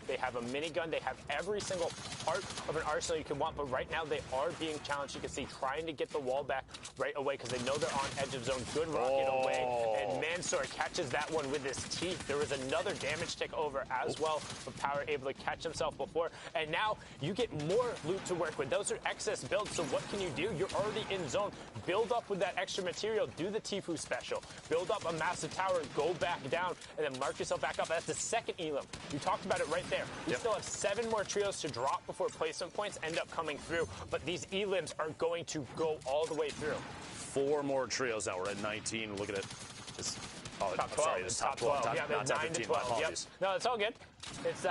They have a minigun. They have every single part of an arsenal you can want. But right now, they are being challenged. You can see trying to get the wall back right away because they know they're on edge of zone. Good rocket away. And Mansour catches that one with his teeth. There was another damage tick over as well. But Power able to catch himself before. And now you get more loot to work with. Those are excess builds. So what can you do? You're already in zone. Build up with that extra material. Do the Tifu special. Build up a massive tower. Go back down. And then mark yourself back up. That's the second Elim. You talked about it right there. You still have 7 more trios to drop before placement points end up coming through, but these elims are going to go all the way through. 4 more trios now. We're at 19. Look at it. It's, top 12. Sorry, it's top 12. Yeah, not 9 15. to 12. Yep. No, it's all good. It's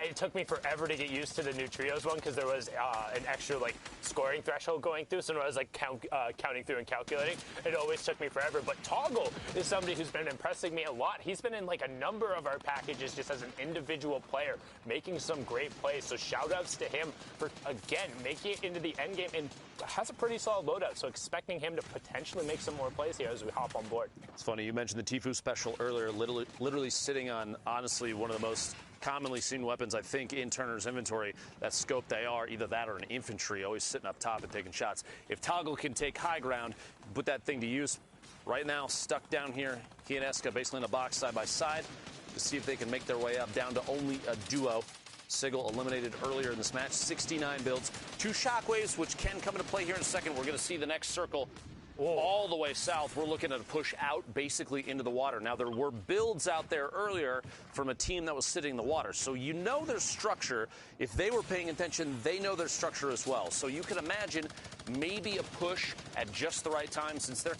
it took me forever to get used to the new trios one because there was an extra scoring threshold going through. So when I was counting through and calculating, it always took me forever. But Toggle is somebody who's been impressing me a lot. He's been in a number of our packages just as an individual player, making some great plays. So shout outs to him for again making it into the end game and has a pretty solid loadout. So expecting him to potentially make some more plays here as we hop on board. It's funny you mentioned the Tifu special earlier. Literally sitting on honestly one of the most commonly seen weapons, I think, in Turner's inventory. That scope they are, either that or an infantry, always sitting up top and taking shots. If Toggle can take high ground, put that thing to use. Right now, stuck down here, he and Eska basically in a box side by side to see if they can make their way up down to only a duo. Sigil eliminated earlier in this match. 69 builds. 2 shockwaves, which can come into play here in a second. We're going to see the next circle. All the way south. We're looking at a push out basically into the water. Now, there were builds out there earlier from a team that was sitting in the water. So you know their structure. If they were paying attention, they know their structure as well. So you can imagine maybe a push at just the right time since they're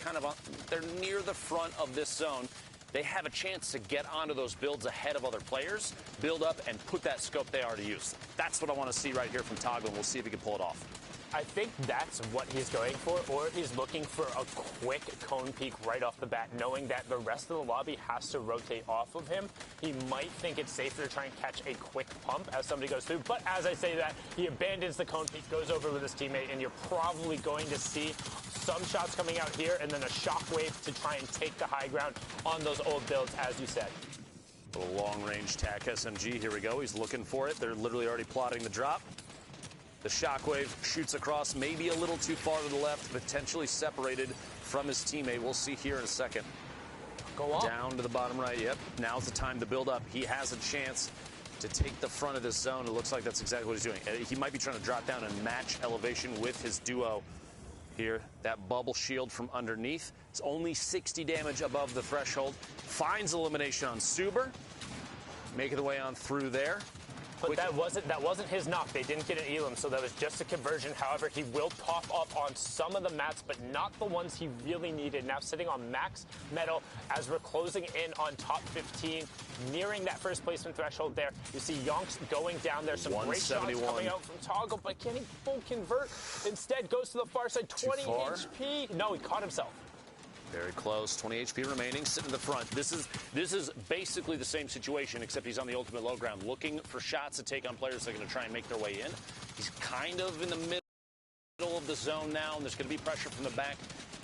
they're near the front of this zone. They have a chance to get onto those builds ahead of other players, build up, and put that scope they are to use. That's what I want to see right here from Toggle, and we'll see if he can pull it off. I think that's what he's going for, or he's looking for a quick cone peek right off the bat, knowing that the rest of the lobby has to rotate off of him. He might think it's safer to try and catch a quick pump as somebody goes through, but as I say that, he abandons the cone peek, goes over with his teammate, and you're probably going to see some shots coming out here, and then a shockwave to try and take the high ground on those old builds, as you said. A long-range TAC SMG, here we go. He's looking for it. They're literally already plotting the drop. The shockwave shoots across, maybe a little too far to the left, potentially separated from his teammate. We'll see here in a second. Go on. Down to the bottom right. Yep, now's the time to build up. He has a chance to take the front of this zone. It looks like that's exactly what he's doing. He might be trying to drop down and match elevation with his duo here. That bubble shield from underneath. It's only 60 damage above the threshold. Finds elimination on Suber. Making the way on through there. But that wasn't his knock. They didn't get an Elim, so that was just a conversion. However, he will pop up on some of the mats, but not the ones he really needed. Now sitting on max metal as we're closing in on top 15, nearing that first placement threshold there. You see Yonks going down there. Some great shots coming out from Toggle, but can he full convert? Instead, goes to the far side. 20 HP. No, he caught himself. Very close. 20 HP remaining. Sitting in the front. This is basically the same situation, except he's on the ultimate low ground, looking for shots to take on players that are going to try and make their way in. He's kind of in the middle of the zone now, and there's going to be pressure from the back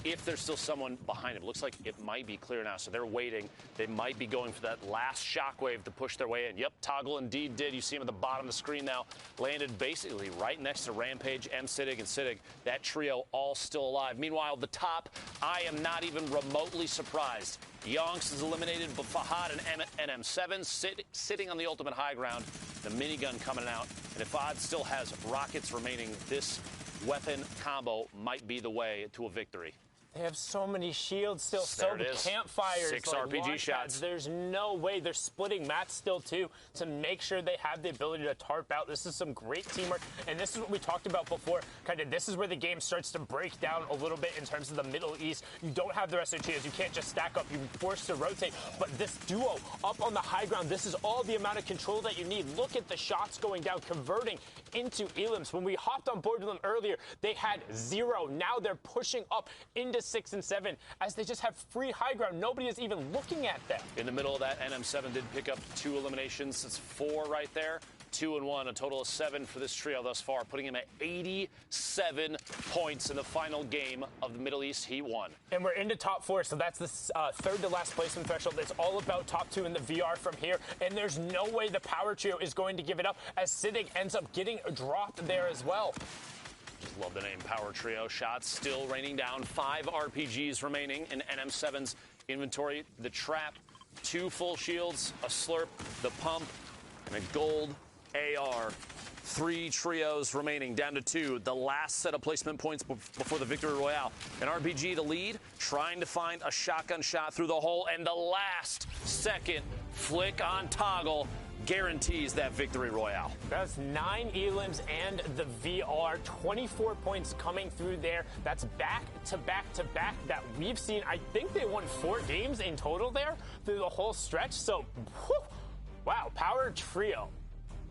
if there's still someone behind him. Looks like it might be clear now, so they're waiting. They might be going for that last shockwave to push their way in. Yep, Toggle indeed did. You see him at the bottom of the screen now. Landed basically right next to Rampage, Siddig, and Siddig. That trio all still alive. Meanwhile, the top, I am not even remotely surprised. Yonks is eliminated, but Fahad and NM7 sitting on the ultimate high ground. The minigun coming out. And if Fahad still has rockets remaining, this weapon combo might be the way to a victory. They have so many shields still, so many campfires, 6 RPG shots. There's no way. They're splitting mats still, too, to make sure they have the ability to tarp out. This is some great teamwork, and this is what we talked about before. Kind of, this is where the game starts to break down a little bit in terms of the Middle East. You don't have the rest of the tiers. You can't just stack up. You're forced to rotate. But this duo up on the high ground, this is all the amount of control that you need. Look at the shots going down, converting into elims. When we hopped on board with them earlier, they had 0. Now they're pushing up into 6 and 7 as they just have free high ground. Nobody is even looking at them. In the middle of that, NM7 did pick up 2 eliminations. It's 4 right there. 2-1, a total of 7 for this trio thus far, putting him at 87 points in the final game of the Middle East Heat 1. And we're into top 4, so that's the third to last placement threshold. It's all about top 2 in the VR from here, and there's no way the power trio is going to give it up, as Siddig ends up getting dropped there as well. Just love the name Power Trio. Shots still raining down. 5 RPGs remaining in NM7's inventory. The trap, 2 full shields, a slurp, the pump, and a gold AR. 3 trios remaining, down to 2. The last set of placement points before the victory royale. An RPG to lead, trying to find a shotgun shot through the hole, and the last second flick on toggle guarantees that victory royale. That's 9 elims and the VR. 24 points coming through there. That's back to back to back that we've seen. I think they won 4 games in total there through the whole stretch. So, whew, wow, power trio.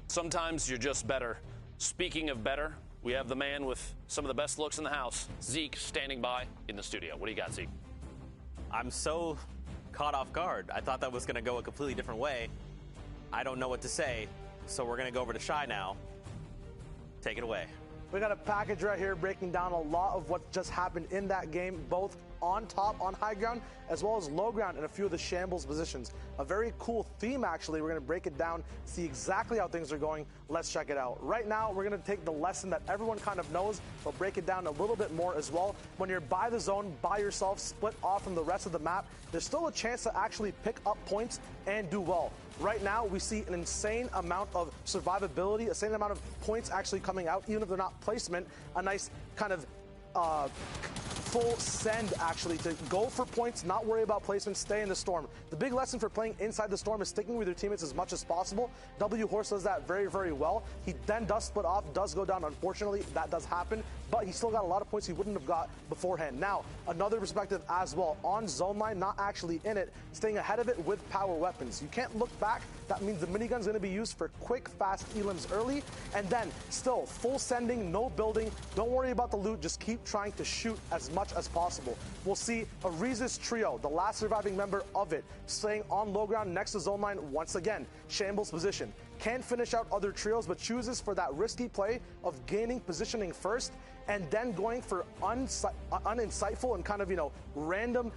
Sometimes you're just better. Speaking of better, we have the man with some of the best looks in the house, Zeke, standing by in the studio. What do you got, Zeke? I'm so caught off guard. I thought that was going to go a completely different way. I don't know what to say, so we're going to go over to Shy now. Take it away. We got a package right here breaking down a lot of what just happened in that game, both on top, on high ground, as well as low ground in a few of the shambles positions. A very cool theme, actually. We're going to break it down, see exactly how things are going. Let's check it out. Right now, we're going to take the lesson that everyone kind of knows, but break it down a little bit more as well. When you're by the zone, by yourself, split off from the rest of the map, there's still a chance to actually pick up points and do well. Right now, we see an insane amount of survivability, a insane amount of points actually coming out, even if they're not placement. A nice kind of full send, actually, to go for points, not worry about placement, stay in the storm. The big lesson for playing inside the storm is sticking with your teammates as much as possible. W Horse does that very, very well. He then does split off, does go down. Unfortunately, that does happen, but he still got a lot of points he wouldn't have got beforehand. Now, another perspective as well, on zone line, not actually in it, staying ahead of it with power weapons. You can't look back. That means the minigun's going to be used for quick, fast elims early, and then still full sending, no building. Don't worry about the loot. Just keep trying to shoot as much as possible. We'll see a Reese's trio, the last surviving member of it, staying on low ground next to zone line once again. Shambles position. Can't finish out other trios, but chooses for that risky play of gaining positioning first and then going for uninsightful and kind of, random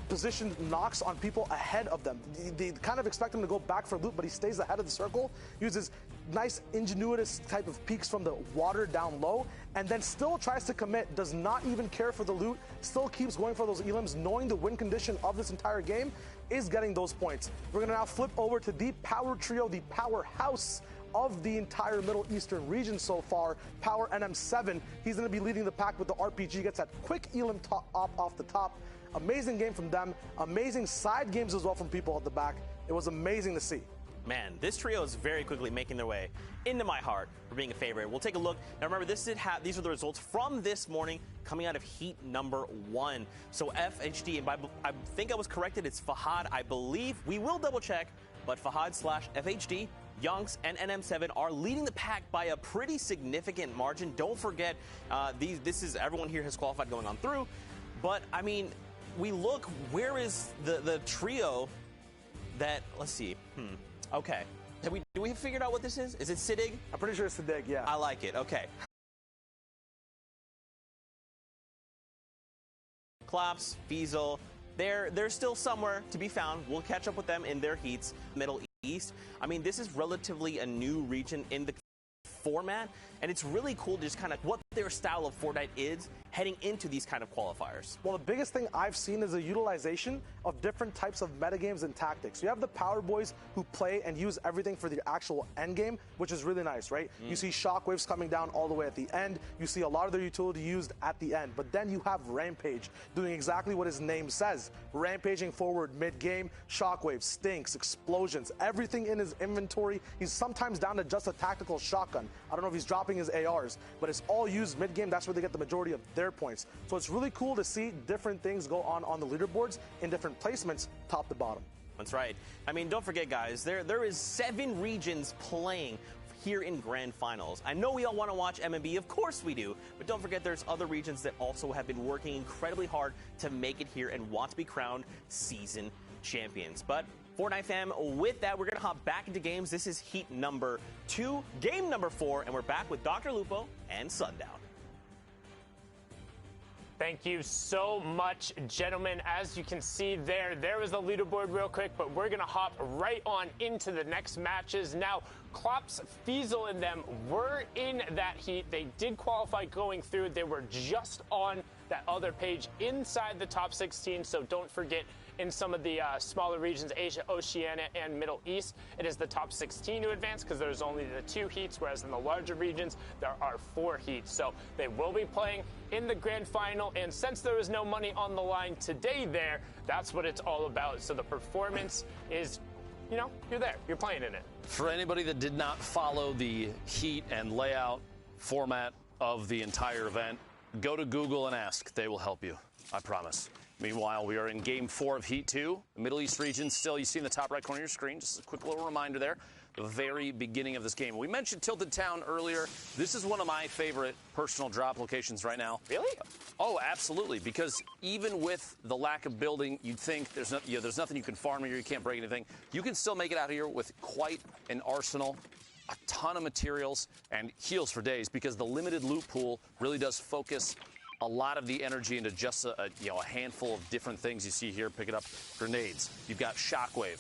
position knocks on people ahead of them. They kind of expect him to go back for loot, but he stays ahead of the circle, uses nice ingenuitous type of peeks from the water down low, and then still tries to commit, does not even care for the loot, still keeps going for those elims, knowing the win condition of this entire game is getting those points. We're going to now flip over to the power trio, the powerhouse of the entire Middle Eastern region so far, Power NM7. He's going to be leading the pack with the RPG, gets that quick elim off the top. Amazing game from them. Amazing side games as well from people at the back. It was amazing to see. Man, this trio is very quickly making their way into my heart for being a favorite. We'll take a look. Now remember, these are the results from this morning coming out of heat number 1. So FHD, and I think I was corrected, it's Fahad, I believe. We will double check, but Fahad/FHD, Yonks, and NM7 are leading the pack by a pretty significant margin. Don't forget, everyone here has qualified going on through. But, I mean, we look, where is the trio that, let's see, okay. Do we have figured out what this is? Is it Siddig? I'm pretty sure it's Siddig, yeah. I like it, okay. Claps, Fiesel, they're still somewhere to be found. We'll catch up with them in their heats. Middle East. I mean, this is relatively a new region in the format, and it's really cool to just kind of what their style of Fortnite is heading into these kind of qualifiers. Well, the biggest thing I've seen is the utilization of different types of metagames and tactics. You have the Power Boys who play and use everything for the actual end game, which is really nice, right? You see shockwaves coming down all the way at the end. You see a lot of their utility used at the end. But then you have Rampage doing exactly what his name says. Rampaging forward mid-game, shockwaves, stinks, explosions, everything in his inventory. He's sometimes down to just a tactical shotgun. I don't know if he's dropping his ARs, but it's all used mid-game. That's where they get the majority of their points. So it's really cool to see different things go on the leaderboards in different placements, top to bottom. That's right. I mean, don't forget, guys, there is 7 regions playing here in Grand Finals. I know we all want to watch MMB, of course we do, but don't forget there's other regions that also have been working incredibly hard to make it here and want to be crowned season champions. But Fortnite fam, with that, we're going to hop back into games. This is heat number 2, game number 4, and we're back with Dr. Lupo and Sundown. Thank you so much, gentlemen. As you can see there was the leaderboard real quick, but we're going to hop right on into the next matches. Now, Klopp's, Fiesel, and them were in that heat. They did qualify going through. They were just on that other page inside the top 16, so don't forget, in some of the smaller regions, Asia, Oceania, and Middle East, it is the top 16 to advance because there's only the 2 heats, whereas in the larger regions, there are 4 heats. So they will be playing in the grand final, and since there is no money on the line today there, that's what it's all about. So the performance is, you know, you're there, you're playing in it. For anybody that did not follow the heat and layout format of the entire event, go to Google and ask. They will help you, I promise. Meanwhile, we are in Game 4 of Heat 2. The Middle East region still, you see in the top right corner of your screen, just a quick little reminder there, the very beginning of this game. We mentioned Tilted Town earlier. This is one of my favorite personal drop locations right now. Really? Oh, absolutely, because even with the lack of building, you'd think there's nothing you can farm here, you can't break anything. You can still make it out here with quite an arsenal, a ton of materials, and heals for days, because the limited loot pool really does focus a lot of the energy into just a handful of different things you see here. Picking up grenades. You've got shockwave.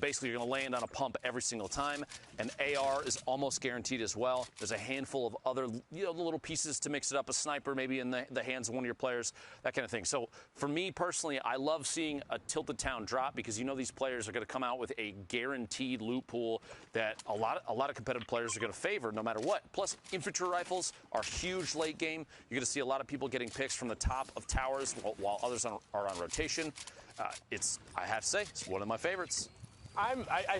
Basically you're going to land on a pump every single time. And AR is almost guaranteed as well. There's a handful of other, little pieces to mix it up. A sniper maybe in the hands of one of your players, that kind of thing. So for me personally, I love seeing a Tilted Town drop because these players are going to come out with a guaranteed loot pool that a lot of competitive players are going to favor no matter what. Plus, infantry rifles are huge late game. You're going to see a lot of people getting picks from the top of towers while others are on rotation. I have to say, it's one of my favorites.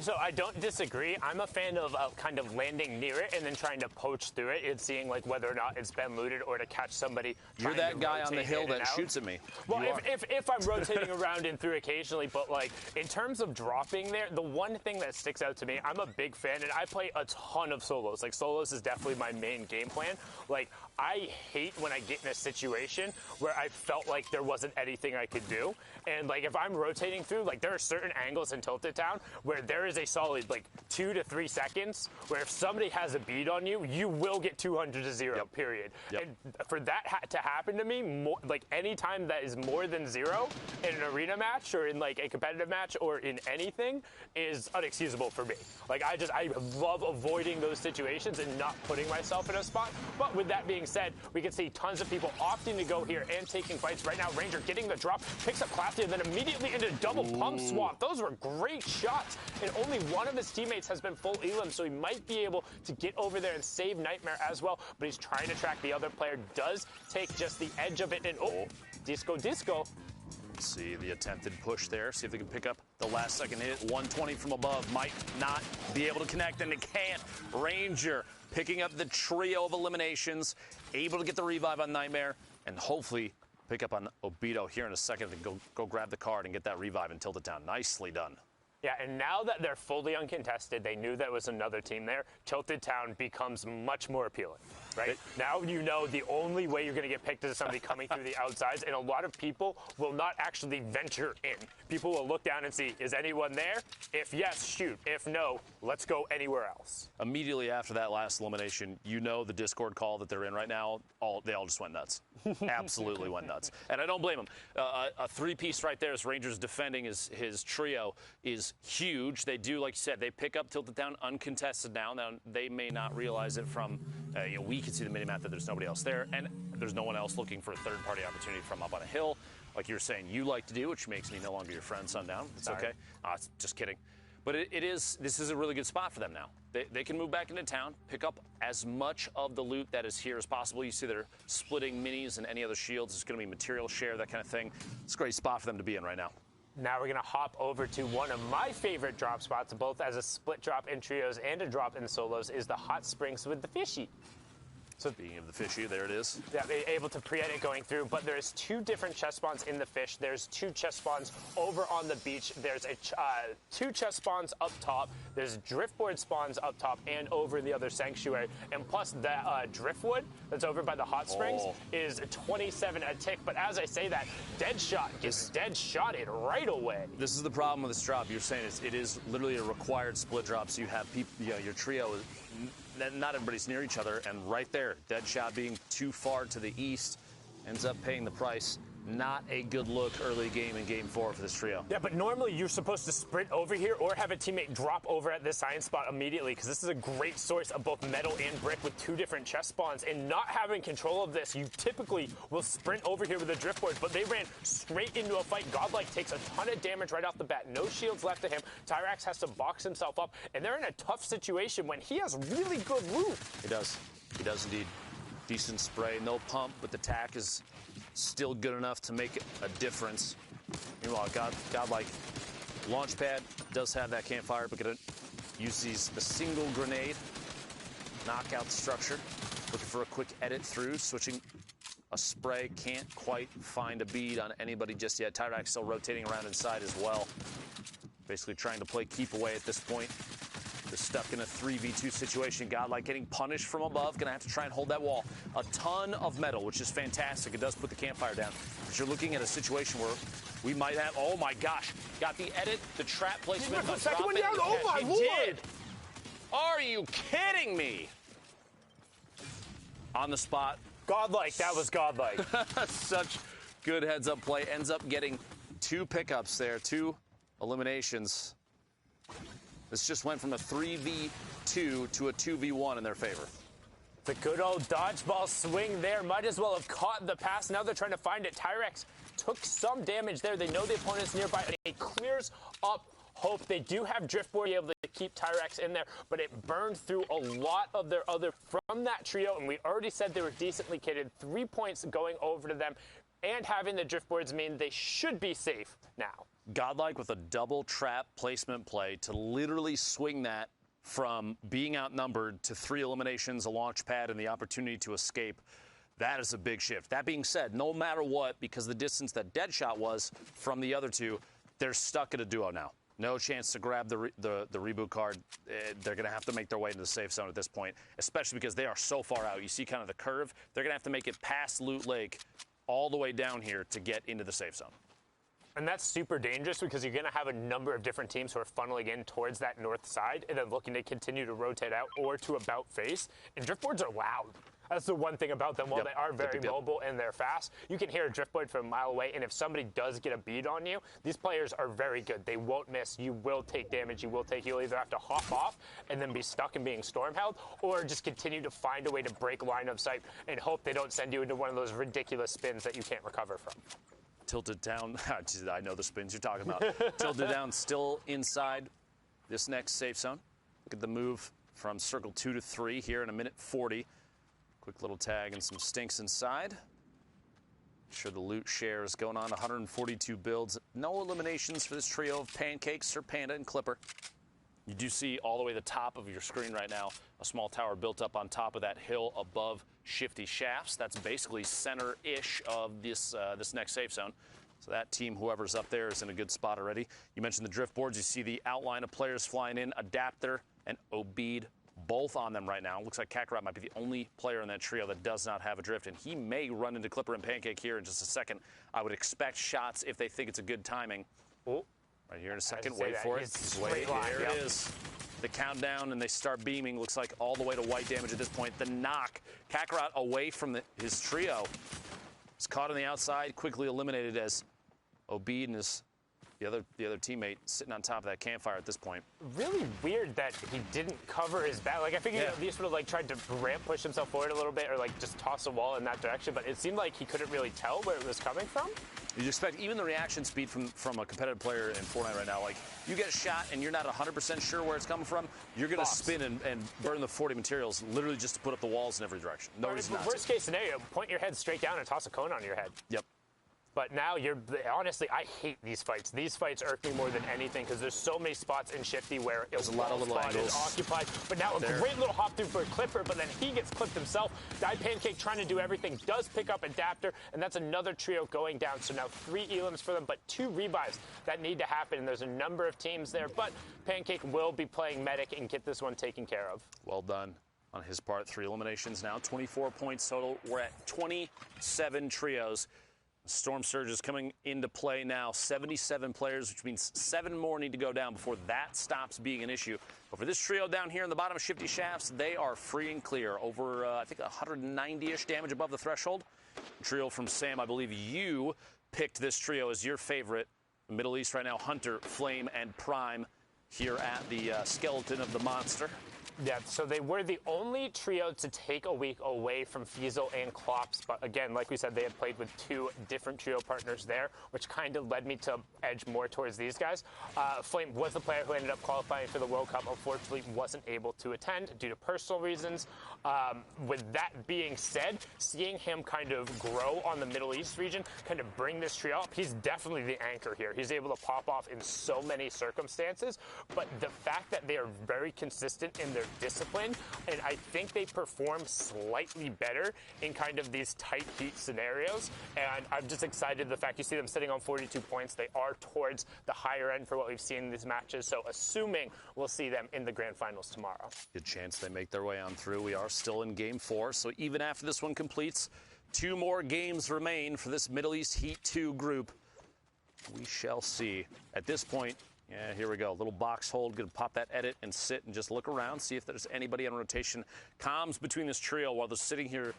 So I don't disagree. I'm a fan of kind of landing near it and then trying to poach through it and seeing like whether or not it's been looted or to catch somebody. You're that guy on the hill that shoots at me. Well, if I'm rotating around and through occasionally, but like in terms of dropping there, the one thing that sticks out to me, I'm a big fan and I play a ton of solos. Like solos is definitely my main game plan. Like I hate when I get in a situation where I felt like there wasn't anything I could do. And like if I'm rotating through, like there are certain angles in Tilted Town where there is a solid like 2 to 3 seconds where if somebody has a bead on you, you will get 200 to 0, Yep. period. Yep. And for that to happen to me, like any time that is more than 0 in an arena match or in like a competitive match or in anything is unexcusable for me. Like I love avoiding those situations and not putting myself in a spot. But with that being said, we can see tons of people opting to go here and taking fights. Right now, Ranger getting the drop, picks up Clafty, and then immediately into double pump swap. Those were great shots. And only one of his teammates has been full elim, so he might be able to get over there and save Nightmare as well. But he's trying to track the other player. Does take just the edge of it. And disco. See the attempted push there. See if they can pick up the last second hit. 120 from above. Might not be able to connect, and it can't. Ranger picking up the trio of eliminations. Able to get the revive on Nightmare, and hopefully pick up on Obito here in a second and go grab the card and get that revive and tilt it down. Nicely done. Yeah, and now that they're fully uncontested, they knew there was another team there, Tilted Town becomes much more appealing, right? Now you know the only way you're going to get picked is somebody coming through the outsides, and a lot of people will not actually venture in. People will look down and see, is anyone there? If yes, shoot. If no, let's go anywhere else. Immediately after that last elimination, the Discord call that they're in right now, they all just went nuts. Absolutely went nuts. And I don't blame them. A three-piece right there as Rangers defending his trio is huge. They do, like you said, they pick up Tilted Town uncontested now. Now, they may not realize it from, we can see the minimap that there's nobody else there, and there's no one else looking for a third-party opportunity from up on a hill, like you're saying you like to do, which makes me no longer your friend, Sundown. It's okay. Just kidding. But this is a really good spot for them now. They can move back into town, pick up as much of the loot that is here as possible. You see they're splitting minis and any other shields. It's going to be material share, that kind of thing. It's a great spot for them to be in right now. Now we're going to hop over to one of my favorite drop spots, both as a split drop in trios and a drop in solos, is the hot springs with the fishy. So speaking of the fishy, there it is. Yeah, they're able to pre-edit going through, but there's 2 different chest spawns in the fish. There's 2 chest spawns over on the beach. There's 2 chest spawns up top. There's driftboard spawns up top and over in the other sanctuary. And plus that driftwood that's over by the hot springs is 27 a tick. But as I say that, Deadshot gets dead-shotted right away. This is the problem with this drop. You're saying it is literally a required split drop, so you have people, your trio is not everybody's near each other, and right there, Deadshot being too far to the east ends up paying the price. Not a good look early game in Game 4 for this trio. Yeah, but normally you're supposed to sprint over here or have a teammate drop over at this science spot immediately, because this is a great source of both metal and brick with 2 different chest spawns. And not having control of this, you typically will sprint over here with the driftboard, but they ran straight into a fight. Godlike takes a ton of damage right off the bat. No shields left to him. Tyrax has to box himself up, and they're in a tough situation when he has really good loot. He does. He does indeed. Decent spray, no pump, but the tack is still good enough to make a difference. Meanwhile, Godlike Launchpad does have that campfire, but gonna use the single grenade, knock out the structure. Looking for a quick edit through, switching a spray, can't quite find a bead on anybody just yet. Tyrax still rotating around inside as well. Basically trying to play keep away at this point. They're stuck in a 3v2 situation. Godlike getting punished from above. Gonna have to try and hold that wall. A ton of metal, which is fantastic. It does put the campfire down. But you're looking at a situation where we might have, oh my gosh, got the edit, the trap placement. The second one down, oh my lord! Did. Are you kidding me? On the spot. Godlike, that was Godlike. Such good heads-up play. Ends up getting 2 pickups there, 2 eliminations. This just went from a 3v2 to a 2v1 in their favor. The good old dodgeball swing there. Might as well have caught the pass. Now they're trying to find it. Tyrax took some damage there. They know the opponent's nearby. It clears up hope. They do have driftboard able to keep Tyrax in there, but it burned through a lot of their other from that trio, and we already said they were decently kitted. 3 points going over to them, and having the driftboards mean they should be safe now. Godlike with a double trap placement play to literally swing that from being outnumbered to 3 eliminations, a launch pad, and the opportunity to escape. That is a big shift. That being said, no matter what, because the distance that Deadshot was from the other 2, they're stuck at a duo now. No chance to grab the reboot card. They're going to have to make their way into the safe zone at this point, especially because they are so far out. You see kind of the curve. They're going to have to make it past Loot Lake all the way down here to get into the safe zone. And that's super dangerous because you're going to have a number of different teams who are funneling in towards that north side and then looking to continue to rotate out or to about face. And driftboards are loud. That's the one thing about them. While they are very mobile and they're fast, you can hear a driftboard from a mile away, and if somebody does get a bead on you, these players are very good. They won't miss. You will take damage. You'll either have to hop off and then be stuck and being storm held, or just continue to find a way to break line of sight and hope they don't send you into one of those ridiculous spins that you can't recover from. Tilted down. I know the spins you're talking about. Tilted down, still inside this next safe zone. Look at the move from circle 2 to 3 here in a minute 40. Quick little tag and some stinks inside. Sure the loot share is going on. 142 builds. No eliminations for this trio of Pancakes, Sir Panda, and Clipper. You do see all the way to the top of your screen right now a small tower built up on top of that hill above Shifty Shafts. That's basically center-ish of this next safe zone. So that team, whoever's up there, is in a good spot already. You mentioned the drift boards. You see the outline of players flying in. Adapter and Obede both on them right now. Looks like Kakarot might be the only player in that trio that does not have a drift, and he may run into Clipper and Pancake here in just a second. I would expect shots if they think it's a good timing. Oh. Right here in a second. Wait for it. Wait, there it is. The countdown, and they start beaming. Looks like all the way to white damage at this point. The knock. Kakarot away from his trio. Is caught on the outside, quickly eliminated as Obede and the other teammate sitting on top of that campfire at this point. Really weird that he didn't cover his back. Like, I figured he at least would have like tried to ramp push himself forward a little bit, or like just toss a wall in that direction, but it seemed like he couldn't really tell where it was coming from. You'd expect even the reaction speed from a competitive player in Fortnite right now, like you get a shot and you're not 100% sure where it's coming from, you're going to spin and burn the 40 materials literally just to put up the walls in every direction. No reason not to. Worst case scenario, point your head straight down and toss a cone on your head. Yep. But now honestly, I hate these fights. These fights irk me more than anything because there's so many spots in Shifty where there's a lot of little angles is occupied. But now a great little hop through for a Clipper, but then he gets clipped himself. Die Pancake trying to do everything, does pick up Adapter, and that's another trio going down. So now 3 elims for them, but 2 revives that need to happen. And there's a number of teams there, but Pancake will be playing medic and get this one taken care of. Well done on his part. 3 eliminations now, 24 points total. We're at 27 trios. Storm Surge is coming into play now. 77 players, which means 7 more need to go down before that stops being an issue. But for this trio down here in the bottom of Shifty Shafts, they are free and clear. Over, I think, 190-ish damage above the threshold. Trio from Sam, I believe you picked this trio as your favorite. Middle East right now, Hunter, Flame, and Prime here at the skeleton of the monster. Yeah, so they were the only trio to take a week away from Fiesel and Klops. But again, like we said, they had played with 2 different trio partners there, which kind of led me to edge more towards these guys. Flame was the player who ended up qualifying for the World Cup. Unfortunately, wasn't able to attend due to personal reasons. With that being said, seeing him kind of grow on the Middle East region, kind of bring this trio up, he's definitely the anchor here. He's able to pop off in so many circumstances. But the fact that they are very consistent in their discipline, and I think they perform slightly better in kind of these tight heat scenarios, and I'm just excited the fact you see them sitting on 42 points. They are towards the higher end for what we've seen in these matches, so assuming we'll see them in the grand finals tomorrow. Good chance they make their way on through. We are still in game 4, so even after this one completes, 2 more games remain for this Middle East Heat 2 group. We shall see. At this point, yeah, here we go. Little box hold. Going to pop that edit and sit and just look around, see if there's anybody on rotation. Comms between this trio while they're sitting here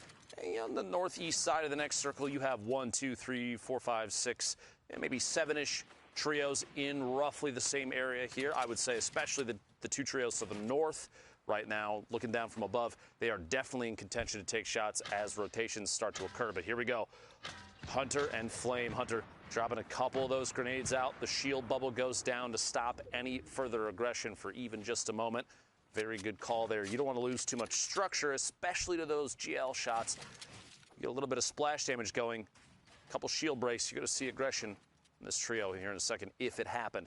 on the northeast side of the next circle. You have 1, 2, 3, 4, 5, 6, and maybe 7-ish trios in roughly the same area here. I would say especially the 2 trios to the north right now, looking down from above, they are definitely in contention to take shots as rotations start to occur. But here we go. Hunter and Flame. Hunter dropping a couple of those grenades out. The shield bubble goes down to stop any further aggression for even just a moment. Very good call there. You don't want to lose too much structure, especially to those GL shots. You get a little bit of splash damage going. A couple shield breaks. You're going to see aggression in this trio here in a second, if it happened.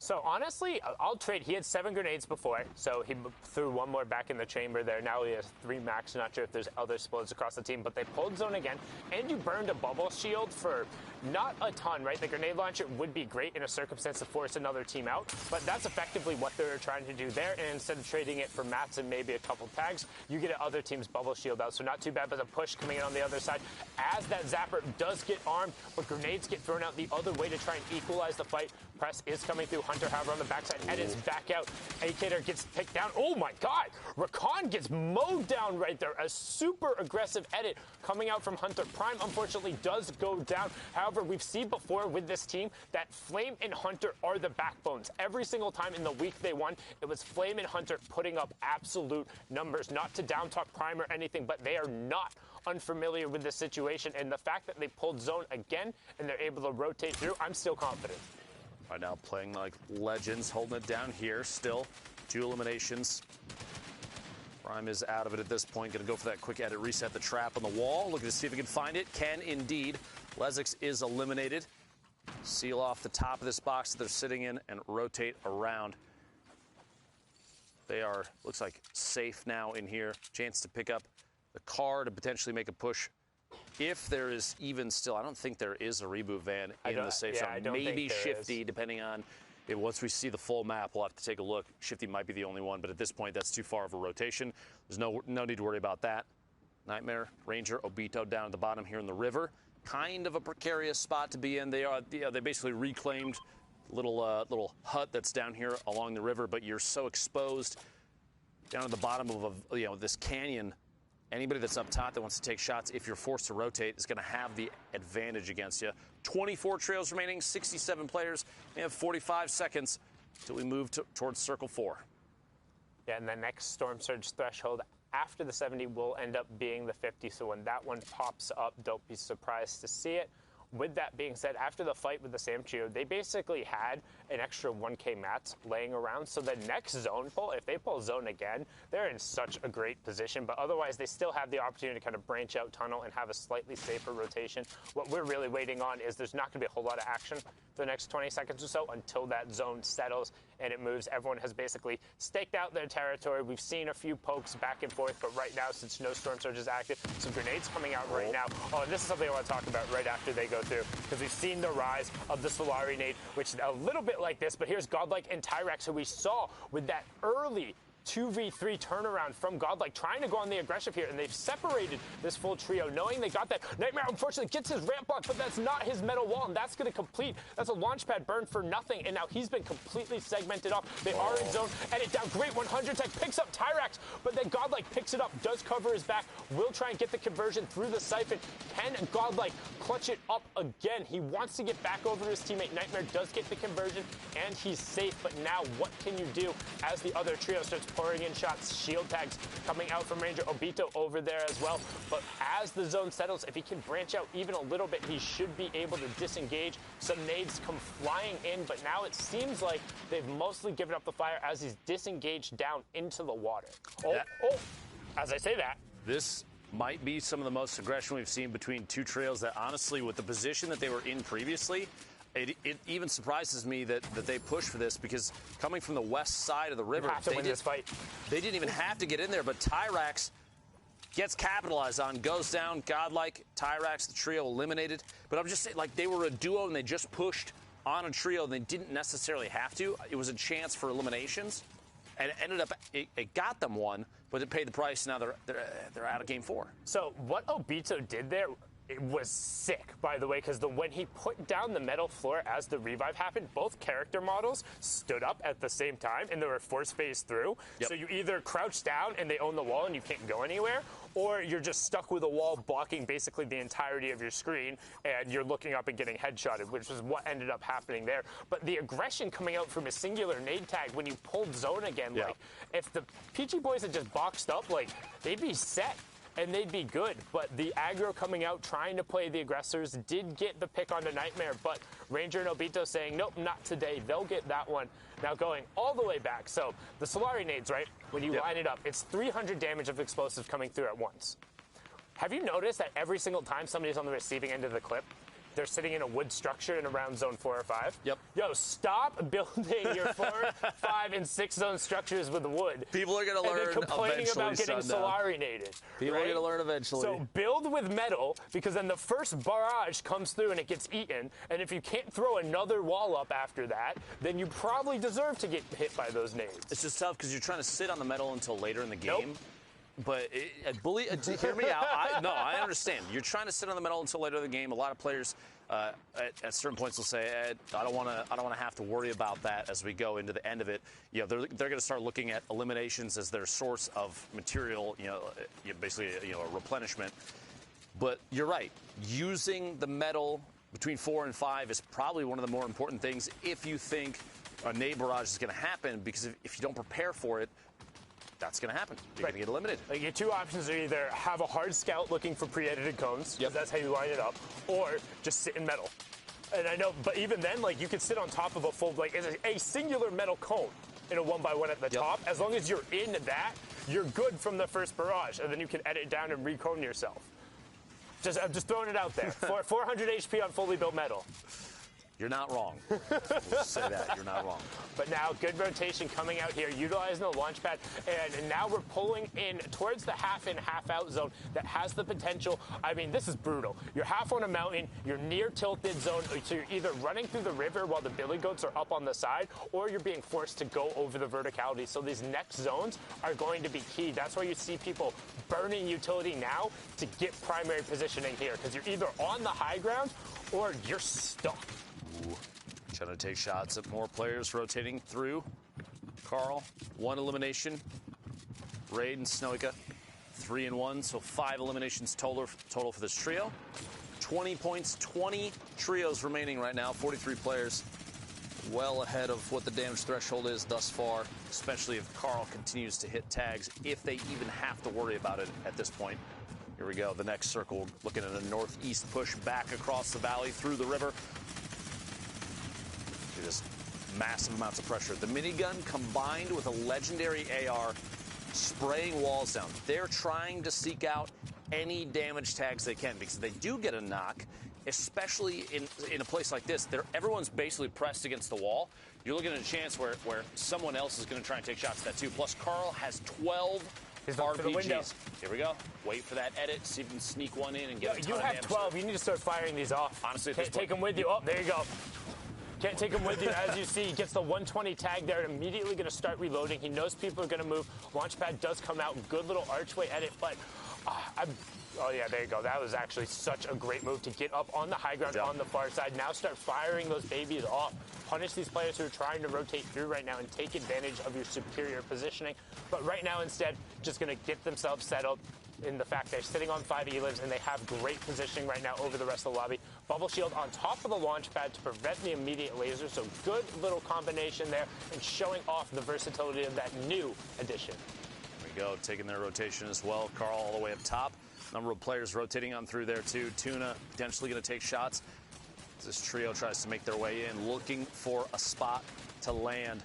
So honestly, I'll trade. He had 7 grenades before, so he threw 1 more back in the chamber there. Now he has 3 max. Not sure if there's other explodes across the team, but they pulled zone again. And you burned a bubble shield for not a ton, right? The grenade launcher would be great in a circumstance to force another team out, but that's effectively what they were trying to do there. And instead of trading it for mats and maybe a couple tags, you get other team's bubble shield out. So not too bad, but a push coming in on the other side. As that Zapper does get armed, but grenades get thrown out the other way to try and equalize the fight. Press is coming through. Hunter, however, on the backside, edits back out. Akator gets picked down. Oh my God! Rakan gets mowed down right there. A super aggressive edit coming out from Hunter. Prime, unfortunately, does go down. However, we've seen before with this team that Flame and Hunter are the backbones. Every single time in the week they won, it was Flame and Hunter putting up absolute numbers. Not to down talk Prime or anything, but they are not unfamiliar with the situation. And the fact that they pulled zone again and they're able to rotate through, I'm still confident. Right now playing like legends, holding it down here still. 2 eliminations. Prime is out of it at this point. Going to go for that quick edit, reset the trap on the wall. Looking to see if he can find it. Can indeed. Lezix is eliminated. Seal off the top of this box that they're sitting in and rotate around. They are, looks like, safe now in here. Chance to pick up the car to potentially make a push. If there is even still, I don't think there is a reboot van in the safe zone. Maybe Shifty, depending on if once we see the full map, we'll have to take a look. Shifty might be the only one, but at this point, that's too far of a rotation. There's no need to worry about that. Nightmare, Ranger, Obito down at the bottom here in the river. Kind of a precarious spot to be in. They basically reclaimed little hut that's down here along the river, but you're so exposed down at the bottom of this canyon. Anybody that's up top that wants to take shots, if you're forced to rotate, is going to have the advantage against you. 24 trails remaining, 67 players. We have 45 seconds until we move towards Circle 4. Yeah, and the next Storm Surge threshold after the 70 will end up being the 50. So when that one pops up, don't be surprised to see it. with that being said, after the fight with the Sam Trio, they basically had an extra 1K mats laying around. So the next zone pull, if they pull zone again, they're in such a great position. But otherwise, they still have the opportunity to kind of branch out tunnel and have a slightly safer rotation. What we're really waiting on is there's not going to be a whole lot of action for the next 20 seconds or so until that zone settles and it moves. Everyone has basically staked out their territory. We've seen a few pokes back and forth, but right now, since no Storm Surge is active, some grenades coming out right now. Oh, and this is something I want to talk about right after they go through, because we've seen the rise of the Solari nade, which is a little bit like this, but here's Godlike and Tyrax, who we saw with that early 2v3 turnaround from Godlike, trying to go on the aggressive here, and they've separated this full trio, knowing they got that. Nightmare, unfortunately, gets his ramp block, but that's not his metal wall, and that's going to complete. That's a launch pad burn for nothing, and now he's been completely segmented off. They are in zone, and it down. Great 100 tech, picks up Tyrax, but then Godlike picks it up, does cover his back, will try and get the conversion through the siphon. Can Godlike clutch it up again? He wants to get back over to his teammate. Nightmare does get the conversion, and he's safe, but now what can you do as the other trio starts pouring in shots? Shield tags coming out from Ranger Obito over there as well. But as the zone settles, if he can branch out even a little bit, he should be able to disengage. Some nades come flying in, but now it seems like they've mostly given up the fire as he's disengaged down into the water. As I say that, this might be some of the most aggression we've seen between two trios that, honestly, with the position that they were in previously, it even surprises me that they pushed for this, because coming from the west side of the river, have to win this fight. They didn't even have to get in there, but Tyrax gets capitalized on, goes down. Godlike, Tyrax, the trio eliminated. But I'm just saying, like, they were a duo and they just pushed on a trio and they didn't necessarily have to. It was a chance for eliminations, and it ended up, it got them one, but it paid the price. Now they're out of game 4. So what Obito did there, it was sick, by the way, because when he put down the metal floor as the revive happened, both character models stood up at the same time, and they were force phased through. Yep. So you either crouch down and they own the wall and you can't go anywhere, or you're just stuck with a wall blocking basically the entirety of your screen, and you're looking up and getting headshotted, which is what ended up happening there. But the aggression coming out from a singular nade tag when you pulled zone again, like, if the PG boys had just boxed up, like, they'd be set. And they'd be good, but the aggro coming out, trying to play the aggressors, did get the pick onto Nightmare, but Ranger and Obito saying, nope, not today. They'll get that one. Now going all the way back. So the Solari nades, right? When you line it up, it's 300 damage of explosives coming through at once. Have you noticed that every single time somebody's on the receiving end of the clip, they're sitting in a wood structure in around zone 4 or 5? Yep. Yo, stop building your 4, 5, and 6 zone structures with wood. People are going to learn and then complaining about getting Sundown. Solari naded. People are going to learn eventually. So build with metal, because then the first barrage comes through and it gets eaten. And if you can't throw another wall up after that, then you probably deserve to get hit by those nades. It's just tough because you're trying to sit on the metal until later in the game. Nope. But hear me out. I understand. You're trying to sit on the metal until later in the game. A lot of players at certain points will say, I don't want to have to worry about that as we go into the end of it. You know, they're going to start looking at eliminations as their source of material. Basically, a replenishment. But you're right. Using the metal between 4 and 5 is probably one of the more important things if you think a nade barrage is going to happen, because if you don't prepare for it, that's going to happen. You're going to get eliminated. Like, your two options are either have a hard scout looking for pre-edited cones, because that's how you line it up, or just sit in metal. And I know, but even then, like, you could sit on top of a full, like, a singular metal cone in a 1x1 at the top. As long as you're in that, you're good from the first barrage, and then you can edit down and recone yourself. I'm just throwing it out there. 400 HP on fully built metal. You're not wrong. We'll say that. You're not wrong. But now, good rotation coming out here, utilizing the launch pad, and now we're pulling in towards the half in, half out zone that has the potential. I mean, this is brutal. You're half on a mountain, you're near tilted zone, so you're either running through the river while the billy goats are up on the side, or you're being forced to go over the verticality. So these next zones are going to be key. That's why you see people burning utility now to get primary positioning here, because you're either on the high ground or you're stuck. Ooh. Trying to take shots at more players rotating through. Carl, 1 elimination. Raid and Snoika, 3 and 1, so 5 eliminations total for this trio. 20 points, 20 trios remaining right now, 43 players. Well ahead of what the damage threshold is thus far, especially if Carl continues to hit tags, if they even have to worry about it at this point. Here we go, the next circle, looking at a northeast push back across the valley through the river. Just massive amounts of pressure. The minigun combined with a legendary AR spraying walls down. They're trying to seek out any damage tags they can because they do get a knock, especially in a place like this. Everyone's basically pressed against the wall. You're looking at a chance where someone else is going to try and take shots at that too. Plus, Carl has 12 RPGs. Here we go. Wait for that edit. See if you can sneak one in and get a ton of damage. You have 12. You need to start firing these off. Honestly, can't take them with you. Oh, there you go. Can't take him with you. As you see, he gets the 120 tag there and immediately going to start reloading. He knows people are going to move. Launchpad does come out. Good little archway edit, but oh, yeah, there you go. That was actually such a great move to get up on the high ground on the far side. Now start firing those babies off. Punish these players who are trying to rotate through right now and take advantage of your superior positioning. But right now, instead, just going to get themselves settled in the fact they're sitting on 5 elims and they have great positioning right now over the rest of the lobby. Bubble shield on top of the launch pad to prevent the immediate laser, so good little combination there and showing off the versatility of that new addition. There we go, taking their rotation as well. Carl all the way up top. Number of players rotating on through there too. Tuna potentially going to take shots. This trio tries to make their way in, looking for a spot to land.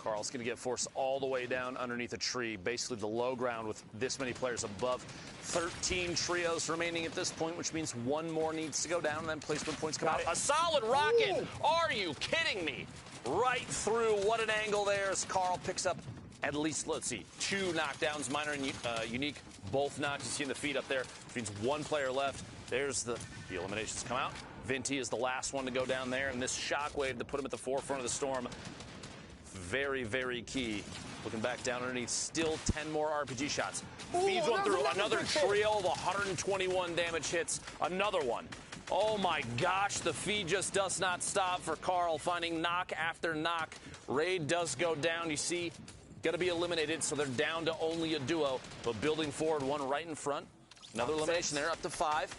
Carl's going to get forced all the way down underneath a tree, basically the low ground with this many players above. 13 trios remaining at this point, which means one more needs to go down, and then placement points come out. A solid rocket! Ooh. Are you kidding me? Right through. What an angle there as Carl picks up at least, let's see, 2 knockdowns, minor and unique. Both knocks. You see in the feed up there, which means one player left. There's the eliminations come out. Vinti is the last one to go down there, and this shockwave to put him at the forefront of the storm. Very, very key. Looking back down underneath, still 10 more RPG shots. Feeds one through. Another trio of 121 damage hits. Another one. Oh my gosh, the feed just does not stop for Carl, finding knock after knock. Raid does go down. You see, got to be eliminated, so they're down to only a duo. But building forward, one right in front. Another elimination there, up to 5.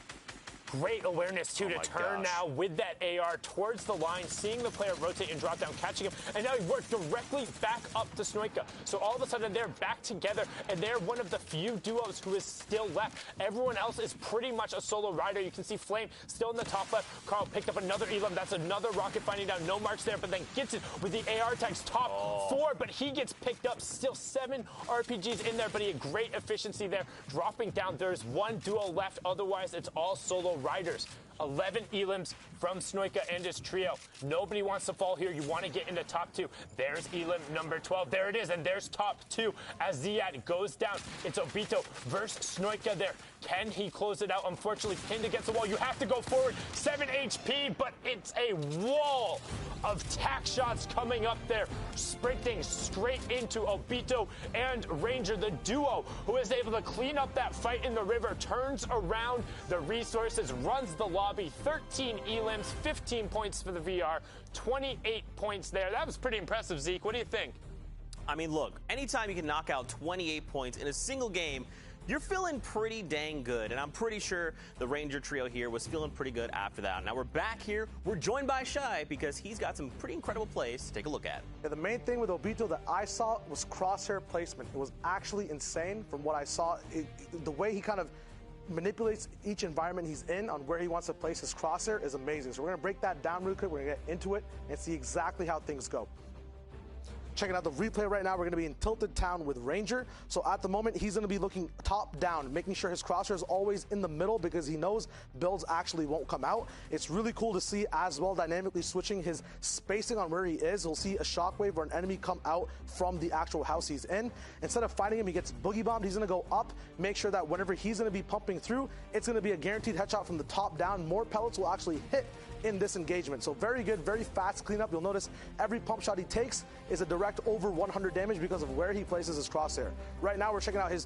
Great awareness, too, to turn now with that AR towards the line, seeing the player rotate and drop down, catching him, and now he worked directly back up to Snoika. So all of a sudden, they're back together, and they're one of the few duos who is still left. Everyone else is pretty much a solo rider. You can see Flame still in the top left. Carl picked up another elim. That's another rocket finding down. No marks there, but then gets it with the AR tags. Top 4, but he gets picked up. Still 7 RPGs in there, but he had great efficiency there. Dropping down, there's one duo left. Otherwise, it's all solo riders. 11 elims from Snoika and his trio. Nobody wants to fall here. You want to get into top 2. There's elim number 12. There it is, and there's top 2 as Ziad goes down. It's Obito versus Snoika there. Can he close it out? Unfortunately, pinned against the wall. You have to go forward. 7 HP, but it's a wall of tack shots coming up there, sprinting straight into Obito and Ranger, the duo who is able to clean up that fight in the river, turns around the resources, runs the lobby. 13 elims, 15 points for the VR, 28 points there. That was pretty impressive, Zeke. What do you think? I mean, look, anytime you can knock out 28 points in a single game, you're feeling pretty dang good, and I'm pretty sure the Ranger trio here was feeling pretty good after that. Now we're back here. We're joined by Shai because he's got some pretty incredible plays to take a look at. Yeah, the main thing with Obito that I saw was crosshair placement. It was actually insane from what I saw. The way he kind of manipulates each environment he's in on where he wants to place his crosshair is amazing. So we're going to break that down real quick. We're going to get into it and see exactly how things go. Checking out the replay right now, we're going to be in Tilted Town with Ranger. So at the moment, he's going to be looking top down, making sure his crosshair is always in the middle because he knows builds actually won't come out. It's really cool to see as well, dynamically switching his spacing on where he is. We'll see a shockwave or an enemy come out from the actual house he's in. Instead of fighting him, he gets boogie bombed. He's going to go up, make sure that whenever he's going to be pumping through, it's going to be a guaranteed headshot from the top down. More pellets will actually hit in this engagement. So very good, very fast cleanup. You'll notice every pump shot he takes is a direct over 100 damage because of where he places his crosshair. Right now we're checking out his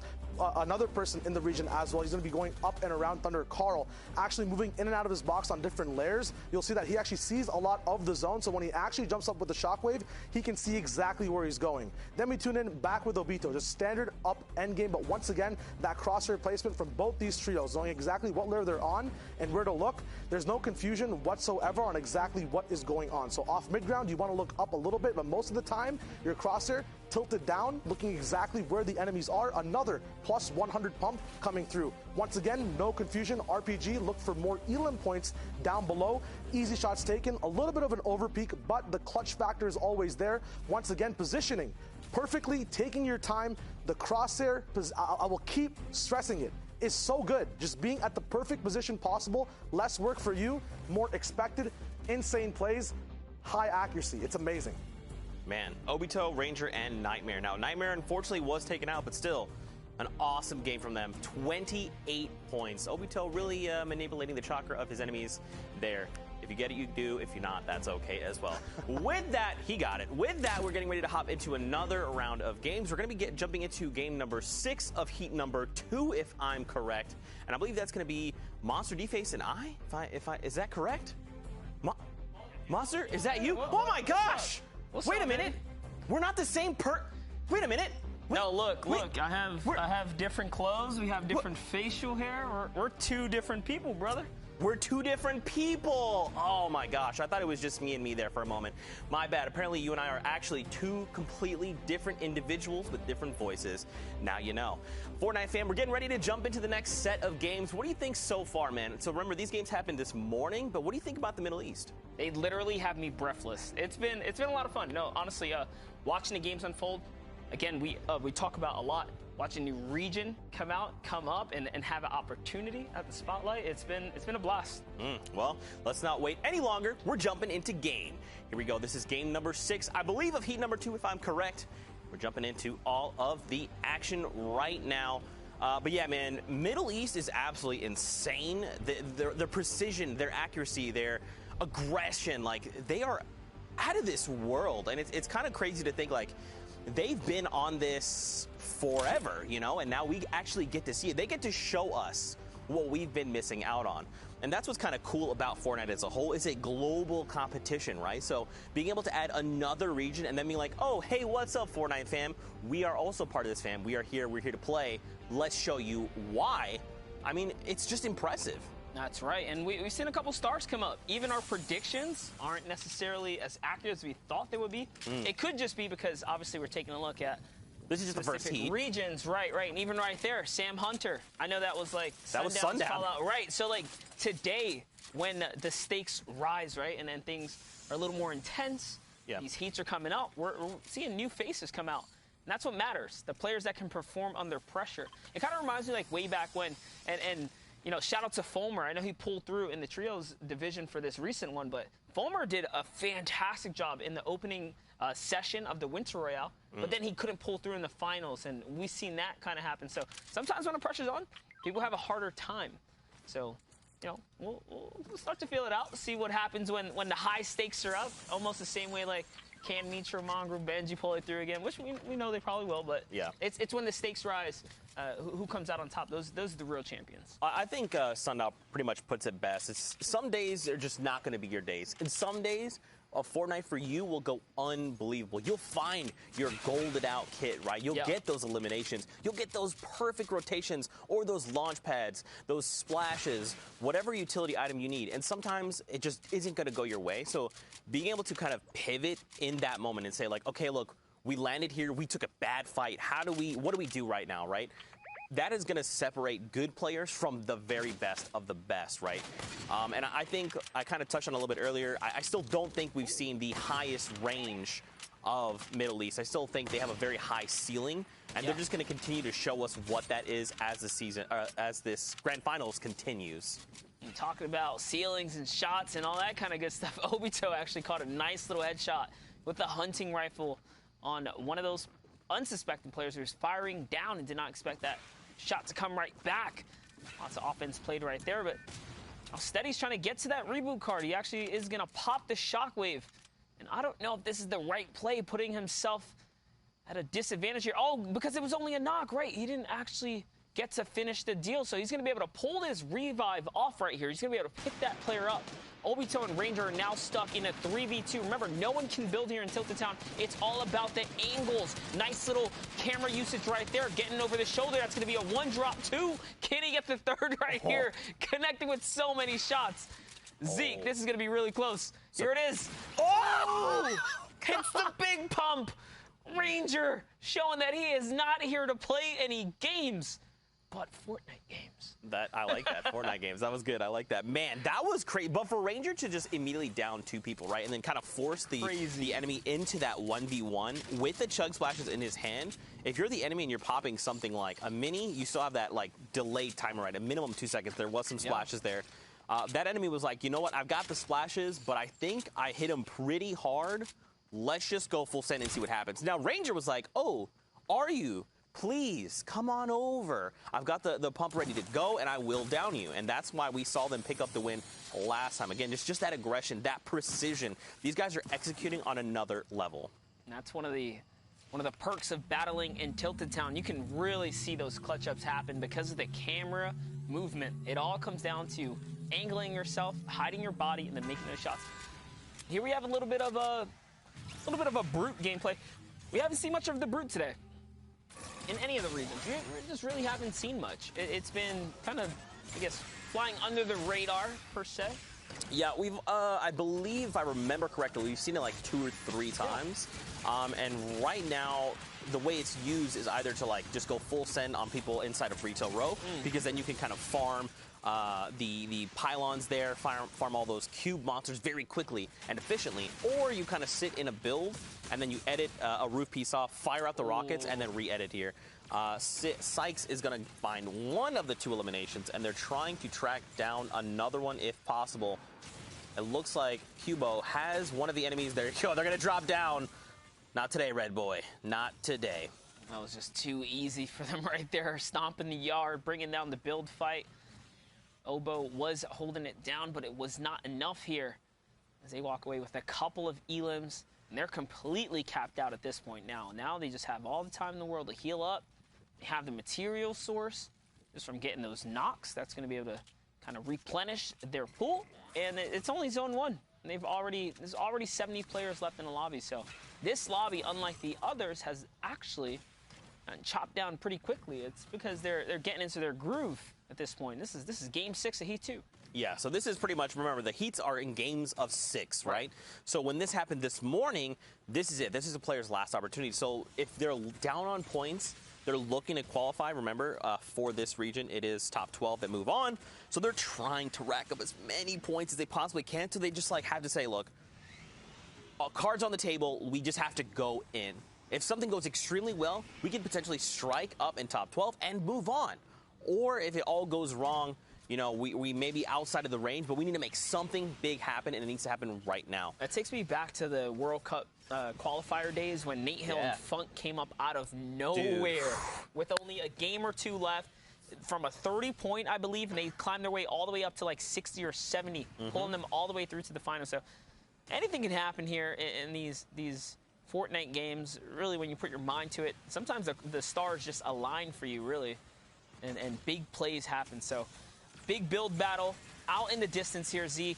another person in the region as well. He's going to be going up and around Thunder. Carl actually moving in and out of his box on different layers. You'll see that he actually sees a lot of the zone, so when he actually jumps up with the shockwave, he can see exactly where he's going. Then we tune in back with Obito, just standard up end game, but once again that crosshair placement from both these trios, knowing exactly what layer they're on and where to look. There's no confusion whatsoever whatsoever on exactly what is going on. So off mid-ground, you want to look up a little bit, but most of the time, your crosshair tilted down, looking exactly where the enemies are. Another plus 100 pump coming through. Once again, no confusion. RPG, look for more elim points down below. Easy shots taken, a little bit of an overpeak, but the clutch factor is always there. Once again, positioning perfectly, taking your time. The crosshair, I will keep stressing it, is so good. Just being at the perfect position possible, less work for you, more expected, insane plays, high accuracy. It's amazing. Man, Obito, Ranger, and Nightmare. Now, Nightmare unfortunately was taken out, but still, an awesome game from them. 28 points. Obito really manipulating the chakra of his enemies there. If you get it, you do. If you're not, that's okay as well. With that, he got it. With that, we're getting ready to hop into another round of games. We're going to be jumping into game number 6 of heat number 2, if I'm correct. And I believe that's going to be Monster, D-Face, and I. Is that correct? Monster, is that you? Oh my gosh! Wait a minute. We're not the same Wait a minute. No, look. I have different clothes. We have different facial hair. We're two different people, brother. We're two different people. Oh my gosh, I thought it was just me and me there for a moment. My bad. Apparently you and I are actually two completely different individuals with different voices. Now you know. Fortnite fam, we're getting ready to jump into the next set of games. What do you think so far, man? So remember, these games happened this morning, but what do you think about the Middle East? They literally have me breathless. It's been a lot of fun. No, honestly, watching the games unfold. Again, we talk about a lot. Watching a new region come up, and have an opportunity at the spotlight. It's been a blast. Well, let's not wait any longer. We're jumping into game. Here we go. This is game number 6, I believe, of heat number 2, if I'm correct. We're jumping into all of the action right now. But yeah, man, Middle East is absolutely insane. Their precision, their accuracy, their aggression, like, they are out of this world. And it's kind of crazy to think, like, they've been on this forever, you know, and now we actually get to see it. They get to show us what we've been missing out on. And that's what's kind of cool about Fortnite as a whole. It's a global competition, right? So being able to add another region and then being like, oh, hey, what's up, Fortnite fam? We are also part of this, fam. We're here to play. Let's show you why. I mean, it's just impressive. That's right, and we've seen a couple stars come up. Even our predictions aren't necessarily as accurate as we thought they would be. It could just be because, obviously, we're taking a look at this is just the first heat. Regions, right, and even right there, Sam Hunter. I know that was like sundown. Fallout, right? So like today, when the stakes rise, right, and then things are a little more intense, these heats are coming out. We're seeing new faces come out. And that's what matters. The players that can perform under pressure. It kind of reminds me like way back when, and you know, shout out to Fulmer. I know he pulled through in the trios division for this recent one, but Fulmer did a fantastic job in the opening session of the Winter Royale, but then he couldn't pull through in the finals, and we've seen that kind of happen. So sometimes when the pressure's on, people have a harder time. So, you know, we'll start to feel it out, see what happens when the high stakes are up, almost the same way like can Mitra, Mongrel, Benji pull it through again, which we know they probably will, but it's when the stakes rise. Who comes out on top? Those are the real champions. I think Sundown pretty much puts it best. It's, some days are just not going to be your days. And some days, a Fortnite for you will go unbelievable. You'll find your golded out kit, right? You'll get those eliminations. You'll get those perfect rotations or those launch pads, those splashes, whatever utility item you need. And sometimes it just isn't going to go your way. So being able to kind of pivot in that moment and say like, okay, look, we landed here. We took a bad fight. What do we do right now, right? That is going to separate good players from the very best of the best, right? And I think I kind of touched on it a little bit earlier. I still don't think we've seen the highest range of Middle East. I still think they have a very high ceiling, and they're just going to continue to show us what that is as the season, as this Grand Finals continues. And talking about ceilings and shots and all that kind of good stuff, Obito actually caught a nice little headshot with the hunting rifle on one of those unsuspecting players who was firing down and did not expect that shot to come right back. Lots of offense played right there, but Steady's trying to get to that reboot card. He actually is going to pop the shockwave. And I don't know if this is the right play, putting himself at a disadvantage here. Oh, because it was only a knock, right? He didn't actually get to finish the deal, so he's going to be able to pull this revive off right here. He's going to be able to pick that player up. Obito and Ranger are now stuck in a 3v2. Remember, no one can build here in Tilted Town. It's all about the angles. Nice little camera usage right there, getting over the shoulder. That's going to be a one drop, two. Can he get the third right here? Connecting with so many shots. Zeke, this is going to be really close. Here it is. Oh! Hits the big pump. Ranger showing that he is not here to play any games, but Fortnite games. I like that. Fortnite games. That was good. I like that. Man, that was crazy. But for Ranger to just immediately down 2 people, right, and then kind of force the enemy into that 1v1 with the chug splashes in his hand, if you're the enemy and you're popping something like a mini, you still have that like delayed timer, right? A minimum 2 seconds. There was some splashes there. That enemy was like, you know what? I've got the splashes, but I think I hit him pretty hard. Let's just go full send and see what happens. Now, Ranger was like, oh, are you? Please, come on over. I've got the pump ready to go, and I will down you. And that's why we saw them pick up the win last time. Again, it's just that aggression, that precision. These guys are executing on another level. And that's one of the perks of battling in Tilted Town. You can really see those clutch ups happen because of the camera movement. It all comes down to angling yourself, hiding your body, and then making those shots. Here we have a little bit of a brute gameplay. We haven't seen much of the brute today in any of the regions. We just really haven't seen much. It's been kind of, I guess, flying under the radar per se. Yeah, we've, I believe, if I remember correctly, we've seen it like 2 or 3 times. And right now, the way it's used is either to like just go full send on people inside of retail row, because then you can kind of farm the pylons there, farm all those cube monsters very quickly and efficiently, or you kind of sit in a build and then you edit a roof piece off, fire out the rockets, and then re-edit here. Sykes is going to find one of the 2 eliminations, and they're trying to track down another one if possible. It looks like Cubo has one of the enemies there. Yo, they're going to drop down. Not today, Red Boy. Not today. That was just too easy for them right there. Stomping the yard, bringing down the build fight. Oboe was holding it down, but it was not enough here as they walk away with a couple of elims, and they're completely capped out at this point now. Now they just have all the time in the world to heal up. They have the material source just from getting those knocks. That's going to be able to kind of replenish their pool, and it's only zone 1. And there's already 70 players left in the lobby, so this lobby, unlike the others, has actually chopped down pretty quickly. It's because they're getting into their groove at this point. This is game 6 of Heat 2. Yeah, so this is pretty much, remember, the Heats are in games of 6, right? So when this happened this morning, this is it. This is a player's last opportunity. So if they're down on points, they're looking to qualify. Remember, for this region, it is top 12 that move on. So they're trying to rack up as many points as they possibly can. So they just like have to say, look, cards on the table, we just have to go in. If something goes extremely well, we can potentially strike up in top 12 and move on. Or if it all goes wrong, you know, we may be outside of the range, but we need to make something big happen, and it needs to happen right now. That takes me back to the World Cup qualifier days when Nate Hill and Funk came up out of nowhere with only a game or 2 left. From a 30-point, I believe, and they climbed their way all the way up to like 60 or 70, pulling them all the way through to the final. So anything can happen here in these Fortnite games, really, when you put your mind to it. Sometimes the stars just align for you, really, and big plays happen. So big build battle out in the distance here, Zeke.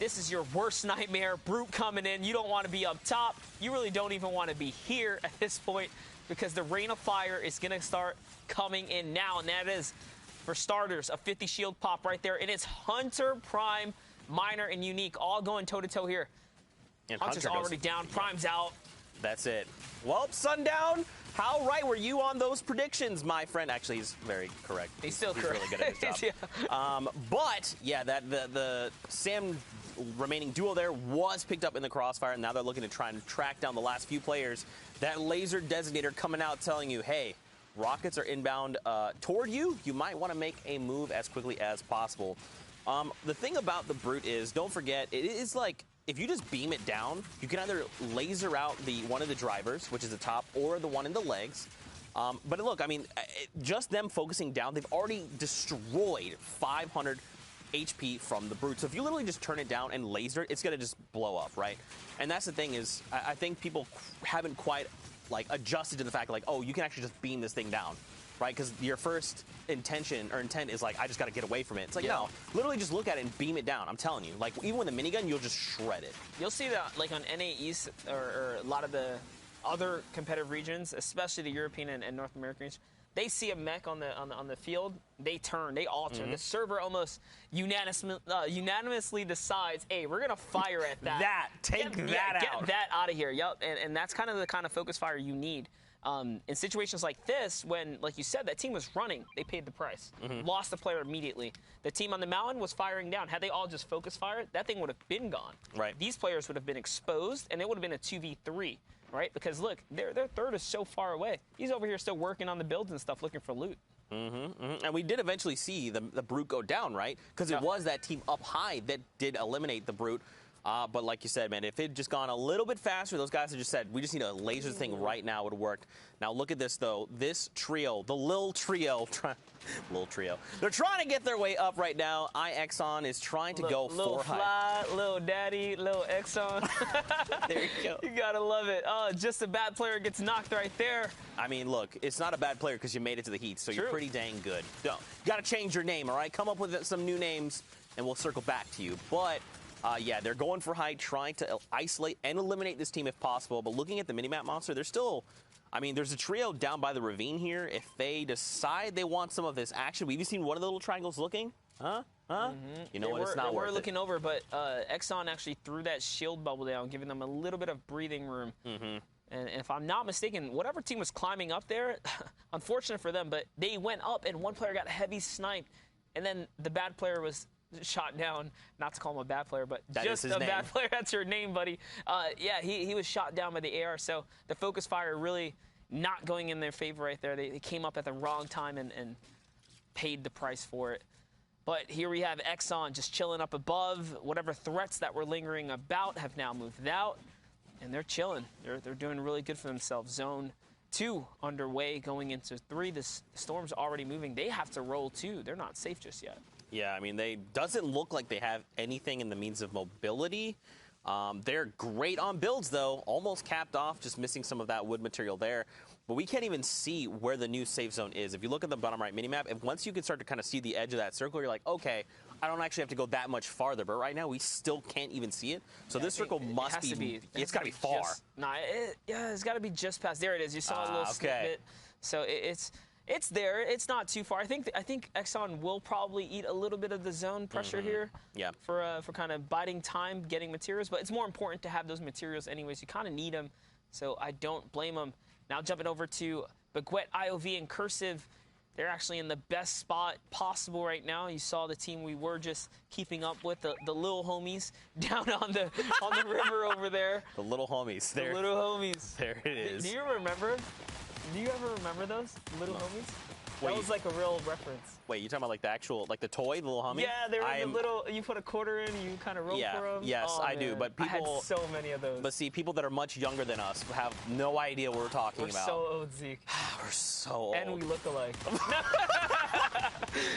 This is your worst nightmare. Brute coming in. You don't want to be up top. You really don't even want to be here at this point, because the rain of fire is going to start coming in now, and that is, for starters, a 50 shield pop right there, and it's Hunter, Prime, Minor, and Unique all going toe-to-toe here. And Hunter's already down. Prime's out. That's it. Well, Sundown, how right were you on those predictions, my friend? Actually, he's very correct. He's still correct. Really good at his job. But, yeah, the Sam remaining duo there was picked up in the crossfire, and now they're looking to try and track down the last few players. That laser designator coming out telling you, hey, rockets are inbound toward you. You might want to make a move as quickly as possible. The thing about the Brute is, don't forget, it is like, if you just beam it down, you can either laser out one of the drivers, which is the top, or the one in the legs. But look, I mean, just them focusing down, they've already destroyed 500 HP from the Brute. So if you literally just turn it down and laser it, it's going to just blow up, right? And that's the thing is, I think people haven't quite like adjusted to the fact like, oh, you can actually just beam this thing down, right? Because your first intent is like, I just got to get away from it. It's like, no, literally just look at it and beam it down. I'm telling you, like even with a minigun, you'll just shred it. You'll see that like on NA East or a lot of the other competitive regions, especially the European and North American region, they see a mech on the field, they turn, they alter. The server almost unanimously decides, hey, we're gonna fire at that. Get that out of here. Yep, and that's kind of the kind of focus fire you need. In situations like this, when, like you said, that team was running, they paid the price. Lost the player immediately. The team on the mountain was firing down. Had they all just focus fired, that thing would have been gone. Right. These players would have been exposed, and it would have been a 2v3. Right? Because look, their third is so far away. He's over here still working on the builds and stuff, looking for loot. And we did eventually see the Brute go down, right? Because it was that team up high that did eliminate the Brute. But like you said, man, if it had just gone a little bit faster, those guys had just said, we just need a laser thing right now, would have worked. Now look at this, though. This trio, the little trio, they're trying to get their way up right now. Exxon is trying to go little four fly, high. little daddy, little Exxon. There you go. You gotta love it. Oh, just a bad player gets knocked right there. I mean, look, it's not a bad player because you made it to the Heat, so you're pretty dang good. You got to change your name, all right? Come up with some new names, and we'll circle back to you. But yeah, they're going for height, trying to isolate and eliminate this team if possible. But looking at the minimap monster, they're still, I mean, there's a trio down by the ravine here. If they decide they want some of this action, we've seen one of the little triangles looking. You know what? It's not worth it. We're looking over, but Exxon actually threw that shield bubble down, giving them a little bit of breathing room. And if I'm not mistaken, whatever team was climbing up there, unfortunate for them, but they went up and one player got heavy sniped, and then the bad player was shot down. Not to call him a bad player, but that just a bad player. That's your name, buddy. Yeah, he was shot down by the AR. So the focus fire really not going in their favor right there. They came up at the wrong time and paid the price for it. But here we have Exxon just chilling up above. Whatever threats that were lingering about have now moved out, and they're chilling. They're doing really good for themselves. Zone 2 underway, going into 3. The storm's already moving. They have to roll too. They're not safe just yet. Yeah, I mean, they doesn't look like they have anything in the means of mobility. They're great on builds, though. Almost capped off, just missing some of that wood material there. But we can't even see where the new safe zone is. If you look at the bottom right minimap, once you can start to kind of see the edge of that circle, you're like, okay, I don't actually have to go that much farther. But right now, we still can't even see it. So this circle must be, it's got to be far. It's got to be just past. There it is. You saw a little snippet. So it's there. It's not too far. I think Exxon will probably eat a little bit of the zone pressure here. Yeah. For kind of biding time, getting materials. But it's more important to have those materials anyways. You kind of need them. So I don't blame them. Now jumping over to Baguette, IOV, and Cursive. They're actually in the best spot possible right now. You saw the team we were just keeping up with, the little homies down on the river over there. The little homies. The little homies. There it is. Do you remember? Do you ever remember those little homies? That was like a real reference. Wait, you talking about like the actual, like the toy, the little homie? Yeah, they were the little, you put a quarter in, you kind of roll for them. Yes, I do. But people, I had so many of those. But see, people that are much younger than us have no idea what we're talking about. We're so old, Zeke. We're so old. And we look alike.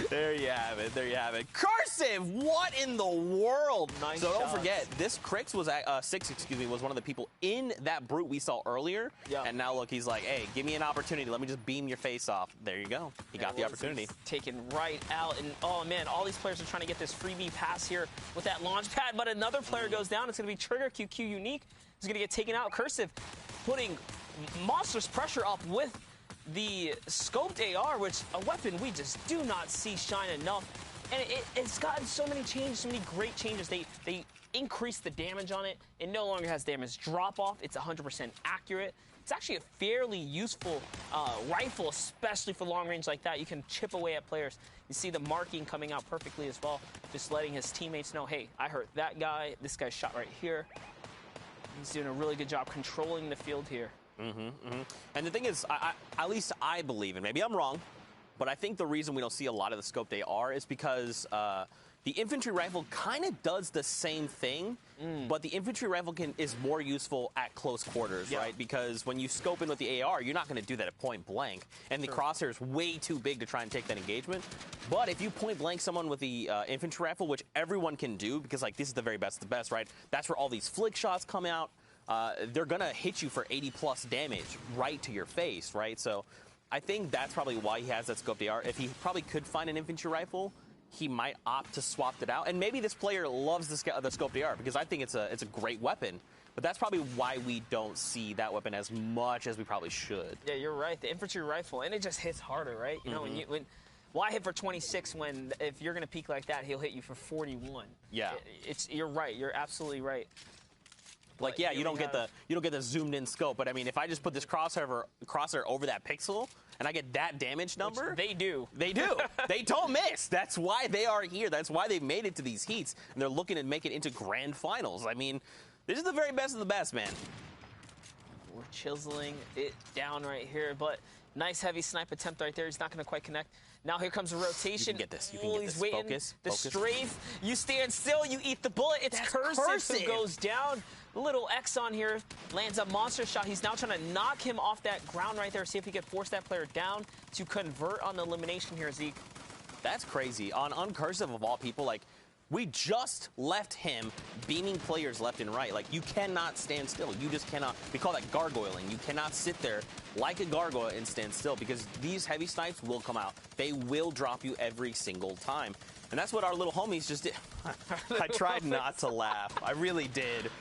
There you have it. There you have it. Cursive, what in the world? Nice so don't shots. forget, this Crix was was one of the people in that Brute we saw earlier. Yeah. And now look, he's like, hey, give me an opportunity. Let me just beam your face off. There you go. He got the opportunity. Taken right out. And oh man, all these players are trying to get this freebie pass here with that launch pad. But another player goes down. It's going to be Trigger QQ Unique. He's going to get taken out. Cursive putting monstrous pressure up with the scoped AR, which a weapon we just do not see shine enough. And it's gotten so many changes, so many great changes. They increased the damage on it. It no longer has damage drop off. It's 100% accurate. It's actually a fairly useful rifle, especially for long range like that. You can chip away at players. You see the marking coming out perfectly as well, just letting his teammates know, hey, I hurt that guy. This guy's shot right here. He's doing a really good job controlling the field here. And the thing is, at least I believe, and maybe I'm wrong, but I think the reason we don't see a lot of the scoped AR is because the infantry rifle kind of does the same thing, but the infantry rifle is more useful at close quarters, right? Because when you scope in with the AR, you're not going to do that at point blank, and the crosshair is way too big to try and take that engagement. But if you point blank someone with the infantry rifle, which everyone can do, because like this is the very best of the best, right? That's where all these flick shots come out. They're going to hit you for 80+ damage right to your face, right? So I think that's probably why he has that scoped AR. If he probably could find an infantry rifle, he might opt to swap it out. And maybe this player loves the scoped AR because I think it's a great weapon. but that's probably why we don't see that weapon as much as we probably should. Yeah, you're right. The infantry rifle, and it just hits harder, right? You know, why hit for 26 when if you're going to peek like that, he'll hit you for 41? Yeah. You're right. You're absolutely right. Like, yeah, you don't get the zoomed in scope, but I mean, if I just put this crosshair over that pixel and I get that damage number, which they do. They do. They don't miss. That's why they are here. That's why they've made it to these heats, and they're looking to make it into grand finals. I mean, this is the very best of the best, man. We're chiseling it down right here, but nice heavy snipe attempt right there. He's not going to quite connect. Now here comes a rotation. You can get this. You can get he's this. waiting. Focus. The strafe. You stand still. You eat the bullet. It's Cursive who goes down. Little X on here. Lands a monster shot. He's now trying to knock him off that ground right there. See if he can force that player down to convert on the elimination here, Zeke. That's crazy. On Cursive of all people, like, we just left him beaming players left and right. Like, you cannot stand still. You just cannot. We call that gargoyling. You cannot sit there like a gargoyle and stand still because these heavy snipes will come out. They will drop you every single time. And that's what our little homies just did. I tried not to laugh. I really did.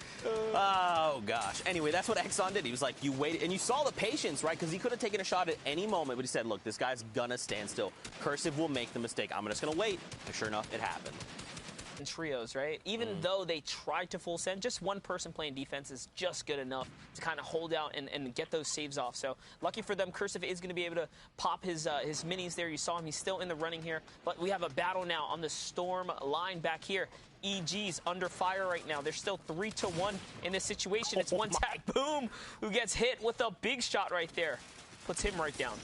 Oh, gosh. Anyway, that's what Exxon did. He was like, you waited. And you saw the patience, right? Because he could have taken a shot at any moment. But he said, look, this guy's going to stand still. Cursive will make the mistake. I'm just going to wait. And sure enough, it happened. In trios, right? Even though they tried to full send, just one person playing defense is just good enough to kind of hold out and get those saves off. So lucky for them, Cursive is going to be able to pop his minis there. You saw him. He's still in the running here. But we have a battle now on the Storm line back here. EG's under fire right now. They're still 3-1 in this situation. It's one tap, boom, who gets hit with a big shot right there. Puts him right down.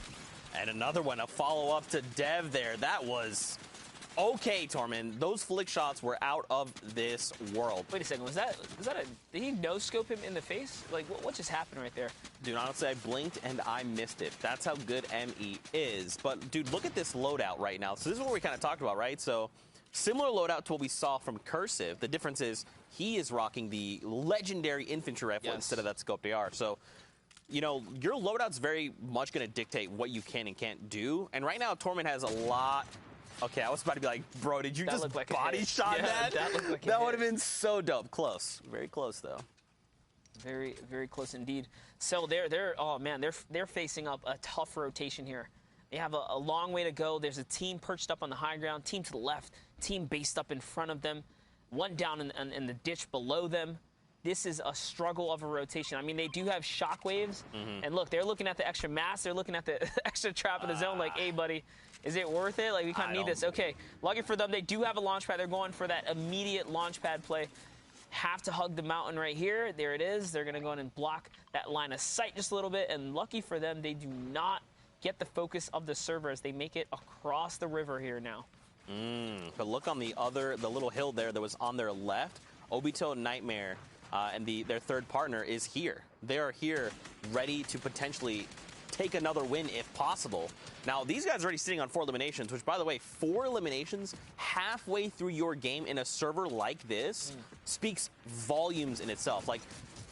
And another one, a follow-up to Dev there. That was... okay, Tormund. Those flick shots were out of this world. Wait a second. Was that did he no-scope him in the face? Like, what just happened right there? Dude, honestly, I blinked and I missed it. That's how good ME is. But, dude, look at this loadout right now. So this is what we kind of talked about, right? So similar loadout to what we saw from Cursive. The difference is he is rocking the legendary infantry rifle instead of that scoped AR. So, you know, your loadout's very much going to dictate what you can and can't do. And right now, Tormund has a lot... Okay, I was about to be like, bro, did you just like body shot that? That looked like that would have been so dope. Close. Very close, though. Very, very close indeed. So they're facing up a tough rotation here. They have a long way to go. There's a team perched up on the high ground, team to the left, team based up in front of them, one down in the ditch below them. This is a struggle of a rotation. I mean, they do have shockwaves, and look, they're looking at the extra mass. They're looking at the extra trap in the zone like, hey, buddy, is it worth it? Like, we kind of need this. Okay, lucky for them, they do have a launch pad. They're going for that immediate launch pad play. Have to hug the mountain right here. There it is. They're going to go in and block that line of sight just a little bit, and lucky for them, they do not get the focus of the server as they make it across the river here now. But look on the little hill there that was on their left. Obito, Nightmare, and their third partner is here. They are here ready to potentially take another win if possible. Now, these guys are already sitting on 4 eliminations, which, by the way, 4 eliminations halfway through your game in a server like this speaks volumes in itself. Like,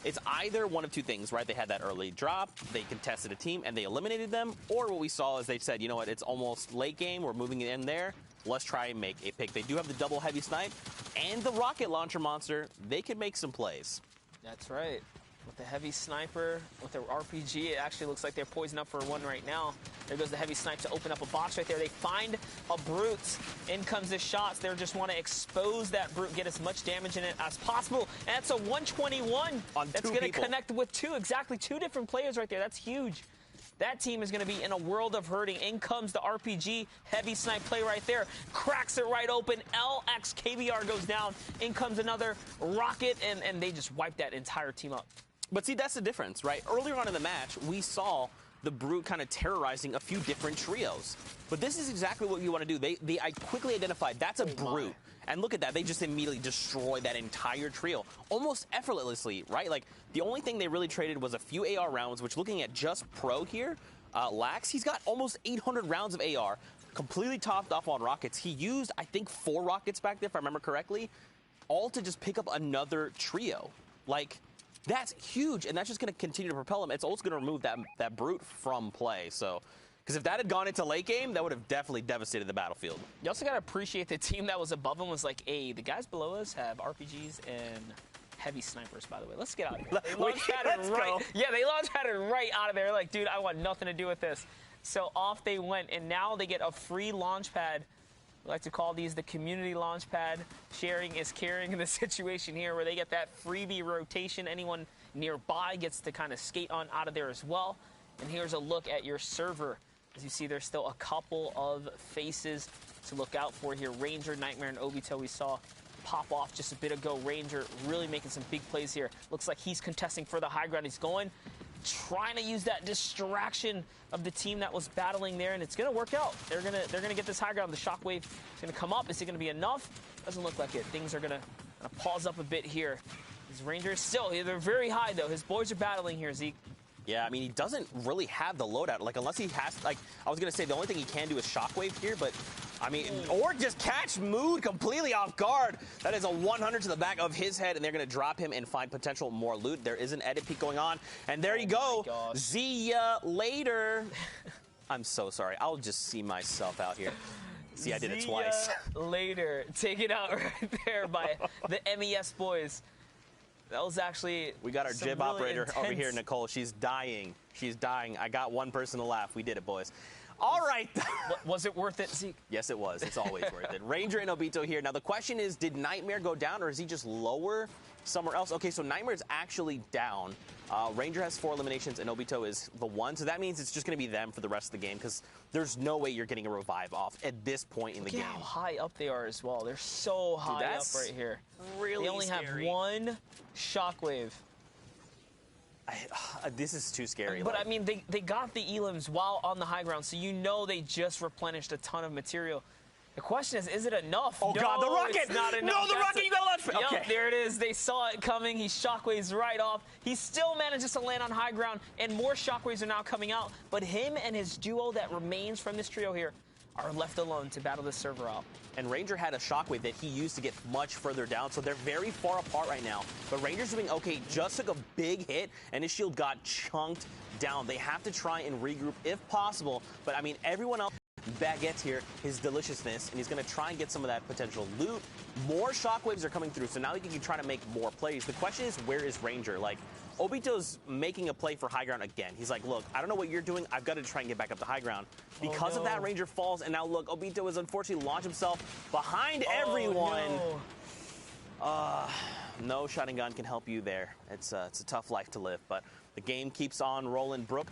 it's either one of two things, right? They had that early drop, they contested a team, and they eliminated them, or what we saw is they said, you know what, it's almost late game, we're moving it in there, let's try and make a pick. They do have the double heavy snipe and the rocket launcher monster. They can make some plays. That's right. With the heavy sniper, with their RPG, it actually looks like they're poised up for one right now. There goes the heavy snipe to open up a box right there. They find a brute. In comes the shots. They just want to expose that brute, get as much damage in it as possible. And that's a 121. That's going to connect with 2, exactly 2 different players right there. That's huge. That team is going to be in a world of hurting. In comes the RPG. Heavy snipe play right there. Cracks it right open. LX KBR goes down. In comes another rocket, and they just wipe that entire team up. But see, that's the difference, right? Earlier on in the match, we saw the brute kind of terrorizing a few different trios. But this is exactly what you want to do. I quickly identified that's a brute. And look at that. They just immediately destroyed that entire trio almost effortlessly, right? Like, the only thing they really traded was a few AR rounds, which looking at just Pro here, Lax, he's got almost 800 rounds of AR, completely topped off on rockets. He used, I think, 4 rockets back there, if I remember correctly, all to just pick up another trio. Like, that's huge, and that's just going to continue to propel him. It's also going to remove that brute from play. So, because if that had gone into late game, that would have definitely devastated the battlefield. You also got to appreciate the team that was above him was like, hey, the guys below us have RPGs and heavy snipers, by the way. Let's get out of here. They launch padded right. Yeah, they launch padded right out of there. Like, dude, I want nothing to do with this. So off they went, and now they get a free launch pad. We like to call these the community launch pad. Sharing is caring in the situation here, where they get that freebie rotation. Anyone nearby gets to kind of skate on out of there as well. And here's a look at your server. As you see, there's still a couple of faces to look out for here. Ranger, Nightmare, and Obito we saw pop off just a bit ago. Ranger really making some big plays here. Looks like he's contesting for the high ground. He's going, trying to use that distraction of the team that was battling there, and it's going to work out. They're gonna get this high ground. The shockwave is going to come up. Is it going to be enough? Doesn't look like it. Things are going to pause up a bit here. His Ranger is still, they're very high, though. His boys are battling here, Zeke. Yeah, I mean, he doesn't really have the loadout. Like, unless he has, like, I was going to say the only thing he can do is shockwave here, but, I mean, or just catch Mood completely off guard. That is a 100 to the back of his head, and they're going to drop him and find potential more loot. There is an edit peek going on, and there you go. See ya later. I'm so sorry. I'll just see myself out here. See, I did it twice. Later. Take it out right there by the MES boys. That was actually. We got our jib really operator intense over here, Nicole. She's dying. She's dying. I got one person to laugh. We did it, boys. All right. Was it worth it, Zeke? Yes, it was. It's always worth it. Ranger and Obito here. Now, the question is, did Nightmare go down, or is he just lower somewhere else? Okay, so Nightmare's actually down. Ranger has 4 eliminations, and Obito is the 1. So that means it's just going to be them for the rest of the game, because there's no way you're getting a revive off at this point in the game. Look how high up they are as well. They're so high up right here. Really They only scary. have 1 shockwave. This is too scary. But, I mean, they got the elims while on the high ground, so you know they just replenished a ton of material. The question is it enough? Oh, no, God, the rocket! It's not enough. No, the rocket, you gotta launch. Yep, Okay. there it is. They saw it coming. He shockwaves right off. He still manages to land on high ground, and more shockwaves are now coming out. But him and his duo that remains from this trio here are left alone to battle this server out. And Ranger had a shockwave that he used to get much further down, so they're very far apart right now. But Ranger's doing okay, just took a big hit, and his shield got chunked down. They have to try and regroup if possible, but I mean, everyone else gets here his deliciousness, and he's going to try and get some of that potential loot. More shockwaves are coming through, so now he can try to make more plays. The question is, where is Ranger? Like, Obito's making a play for high ground again. He's like, look, I don't know what you're doing. I've got to try and get back up to high ground. Because of that, Ranger falls, and now look, Obito has unfortunately launched himself behind everyone. No shotting gun can help you there. It's a tough life to live, but the game keeps on rolling. Brook,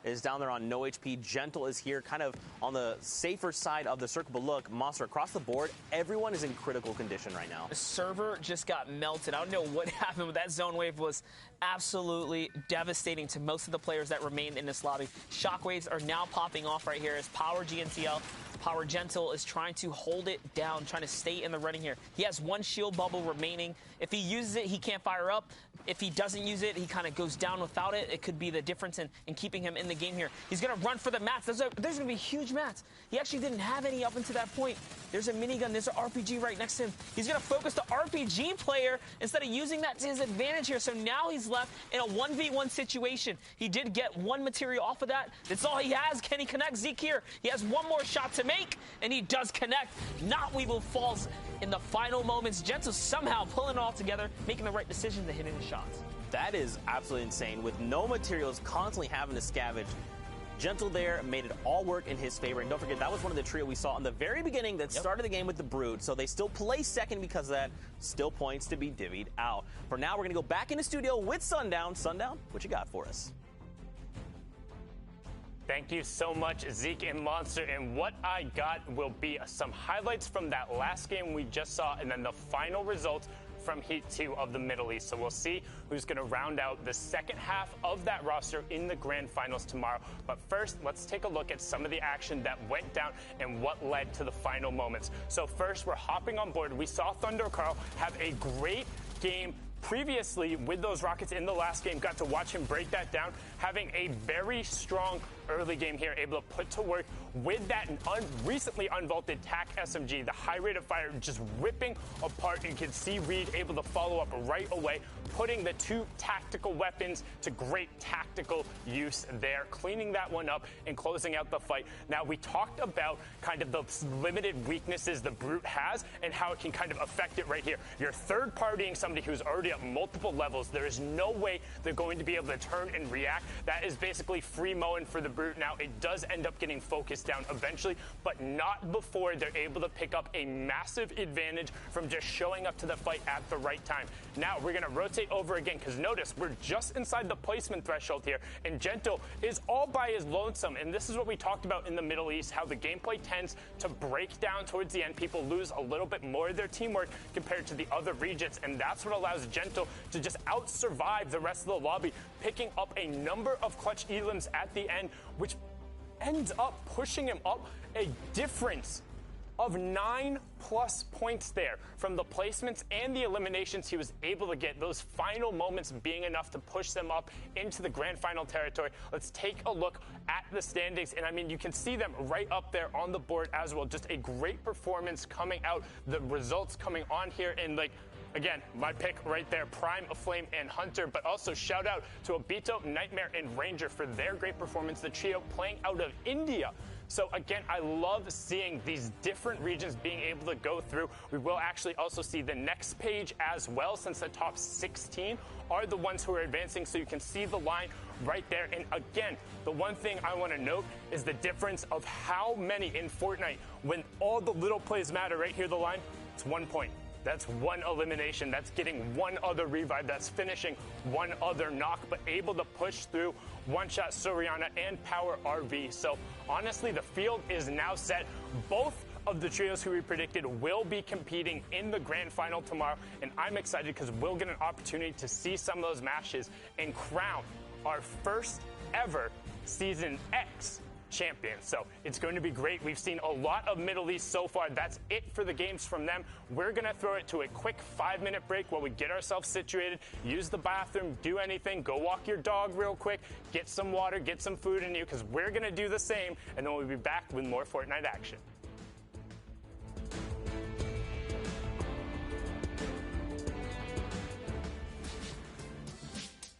is down there on no HP. Gentle is here, kind of on the safer side of the circle. But look, Monster, across the board, everyone is in critical condition right now. The server just got melted. I don't know what happened, but that zone wave was absolutely devastating to most of the players that remained in this lobby. Shockwaves are now popping off right here as Power GNTL. Power Gentle is trying to hold it down, trying to stay in the running here. He has 1 shield bubble remaining. If he uses it, he can't fire up. If he doesn't use it, he kind of goes down without it. It could be the difference in keeping him in the game here. He's going to run for the mats. There's going to be huge mats. He actually didn't have any up until that point. There's a minigun. There's an RPG right next to him. He's going to focus the RPG player instead of using that to his advantage here. So now he's left in a 1v1 situation. He did get 1 material off of that. That's all he has. Can he connect? Zeke here. He has 1 more shot to make, and he does connect. Not Weevil falls in the final moments. Gentle somehow pulling it all together, making the right decision to hit in his shots. That is absolutely insane. With no materials, constantly having to scavenge. Gentle there made it all work in his favor. And don't forget, that was one of the trio we saw in the very beginning that started the game with the Brood. So they still play second because of that. Still points to be divvied out. For now, we're going to go back in the studio with Sundown. Sundown, what you got for us? Thank you so much, Zeke and Monster. And what I got will be some highlights from that last game we just saw, and then the final results from Heat 2 of the Middle East. So we'll see who's going to round out the second half of that roster in the grand finals tomorrow. But first, let's take a look at some of the action that went down and what led to the final moments. So first, we're hopping on board. We saw Thunder Carl have a great game previously with those Rockets in the last game. Got to watch him break that down, having a very strong early game here, able to put to work with that recently unvaulted TAC SMG. The high rate of fire just ripping apart. You can see Reed able to follow up right away, putting the 2 tactical weapons to great tactical use there, cleaning that one up and closing out the fight. Now, we talked about kind of the limited weaknesses the Brute has and how it can kind of affect it right here. You're third-partying somebody who's already at multiple levels. There is no way they're going to be able to turn and react. That is basically free mowing for the Brute. Now, it does end up getting focused down eventually, but not before they're able to pick up a massive advantage from just showing up to the fight at the right time. Now, we're going to rotate over again, because notice, we're just inside the placement threshold here, and Gento is all by his lonesome, and this is what we talked about in the Middle East, how the gameplay tends to break down towards the end. People lose a little bit more of their teamwork compared to the other regions, and that's what allows Gento to just out-survive the rest of the lobby, picking up a number of clutch elims at the end, which ends up pushing him up a difference of 9+ points there from the placements and the eliminations he was able to get, those final moments being enough to push them up into the grand final territory. Let's take a look at the standings, and I mean, you can see them right up there on the board as well. Just a great performance coming out, the results coming on here, and like, again, my pick right there, Prime, Aflame, and Hunter, but also shout out to Obito, Nightmare, and Ranger for their great performance, the trio playing out of India. So again, I love seeing these different regions being able to go through. We will actually also see the next page as well, since the top 16 are the ones who are advancing, so you can see the line right there. And again, the one thing I want to note is the difference of how many in Fortnite, when all the little plays matter. Right here, the line, it's 1 point. That's 1 elimination. That's getting 1 other revive. That's finishing 1 other knock, but able to push through one-shot Soriana and Power RV. So honestly, the field is now set. Both of the trios who we predicted will be competing in the grand final tomorrow, and I'm excited because we'll get an opportunity to see some of those matches and crown our first ever Season X champion. So it's going to be great. We've seen a lot of Middle East so far. That's it for the games from them. We're going to throw it to a quick 5-minute break while we get ourselves situated, use the bathroom, do anything, go walk your dog real quick, get some water, get some food in you, because we're going to do the same, and then we'll be back with more Fortnite action.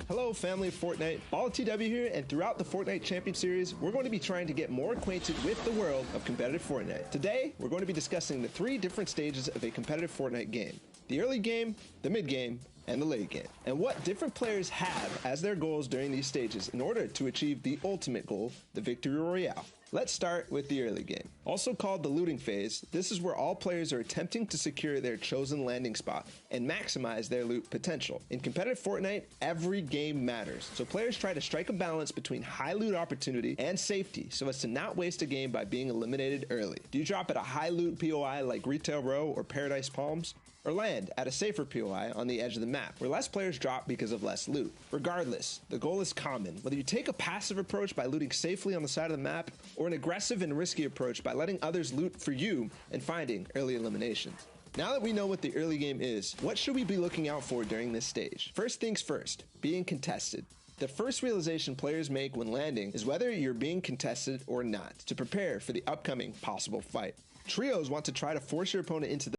Hello family of Fortnite, BallTW here, and throughout the Fortnite Champion Series, we're going to be trying to get more acquainted with the world of competitive Fortnite. Today, we're going to be discussing the 3 different stages of a competitive Fortnite game: the early game, the mid game, and the late game, and what different players have as their goals during these stages in order to achieve the ultimate goal, the Victory Royale. Let's start with the early game. Also called the looting phase, this is where all players are attempting to secure their chosen landing spot and maximize their loot potential. In competitive Fortnite, every game matters, so players try to strike a balance between high loot opportunity and safety so as to not waste a game by being eliminated early. Do you drop at a high loot POI like Retail Row or Paradise Palms? Or land at a safer POI on the edge of the map, where less players drop because of less loot? Regardless, the goal is common, whether you take a passive approach by looting safely on the side of the map, or an aggressive and risky approach by letting others loot for you and finding early eliminations. Now that we know what the early game is, what should we be looking out for during this stage? First things first, being contested. The first realization players make when landing is whether you're being contested or not, to prepare for the upcoming possible fight. Trios want to try to force your opponent into the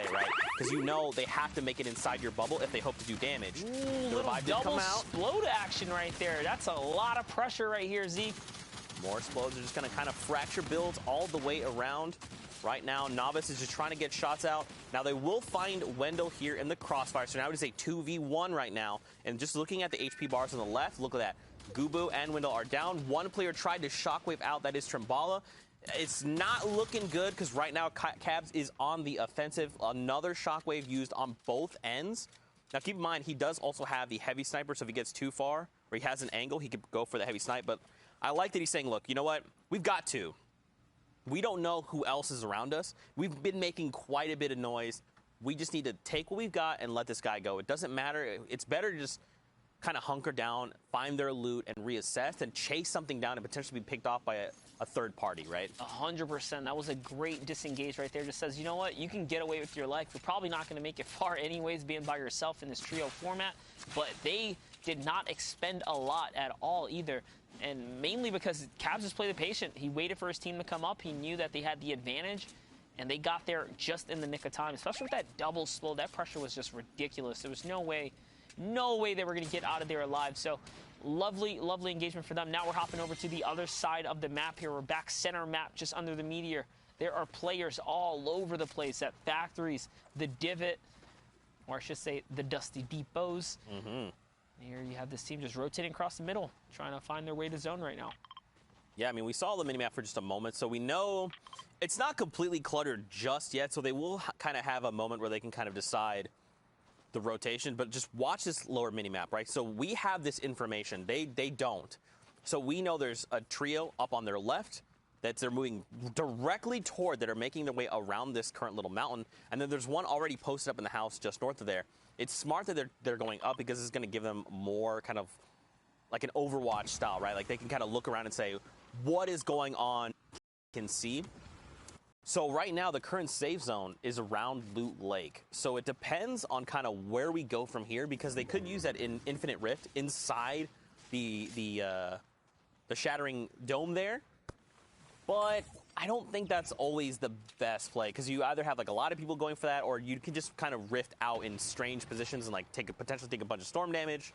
play, right? Because you know they have to make it inside your bubble if they hope to do damage. Ooh, The revive did double come out. explode action right there. That's a lot of pressure right here, Zeke. More explodes are just going to kind of fracture builds all the way around. Right now, Novice is just trying to get shots out. Now, they will find Wendell here in the crossfire. So now it is a 2v1 right now. And just looking at the HP bars on the left, look at that. Gubu and Wendell are down. One player tried to shockwave out. That is Trimbala. It's not looking good because right now Cabs is on the offensive. Another shockwave used on both ends. Now, keep in mind, he does also have the heavy sniper. So if he gets too far or he has an angle, he could go for the heavy snipe. But I like that he's saying, look, you know what? We've got two. We don't know who else is around us. We've been making quite a bit of noise. We just need to take what we've got and let this guy go. It doesn't matter. It's better to just kind of hunker down, find their loot, and reassess, and chase something down and potentially be picked off by a third party, right? 100%. That was a great disengage right there. Just says, you know what? You can get away with your life. You're probably not going to make it far anyways, being by yourself in this trio format. But they did not expend a lot at all either. And mainly because Cabs just played the patient. He waited for his team to come up. He knew that they had the advantage, and they got there just in the nick of time, especially with that double slow. That pressure was just ridiculous. There was no way they were going to get out of there alive. So lovely, lovely engagement for them. Now we're hopping over to the other side of the map here. We're back center map, just under the meteor. There are players all over the place at factories, the divot, or I should say the dusty depots. Here you have this team just rotating across the middle, trying to find their way to zone right now. Yeah, I mean, we saw the minimap for just a moment, so we know it's not completely cluttered just yet, so they will kind of have a moment where they can kind of decide the rotation, but just watch this lower minimap, right? So we have this information. They don't. So we know there's a trio up on their left that they're moving directly toward, that are making their way around this current little mountain, and then there's one already posted up in the house just north of there. It's smart that they're going up because it's going to give them more kind of like an Overwatch style, right? Like they can kind of look around and say, what is going on? Can see. So right now, the current safe zone is around Loot Lake. So it depends on kind of where we go from here, because they could use that in Infinite Rift inside the Shattering Dome there. But I don't think that's always the best play, because you either have like a lot of people going for that, or you can just kind of rift out in strange positions and like potentially take a bunch of storm damage.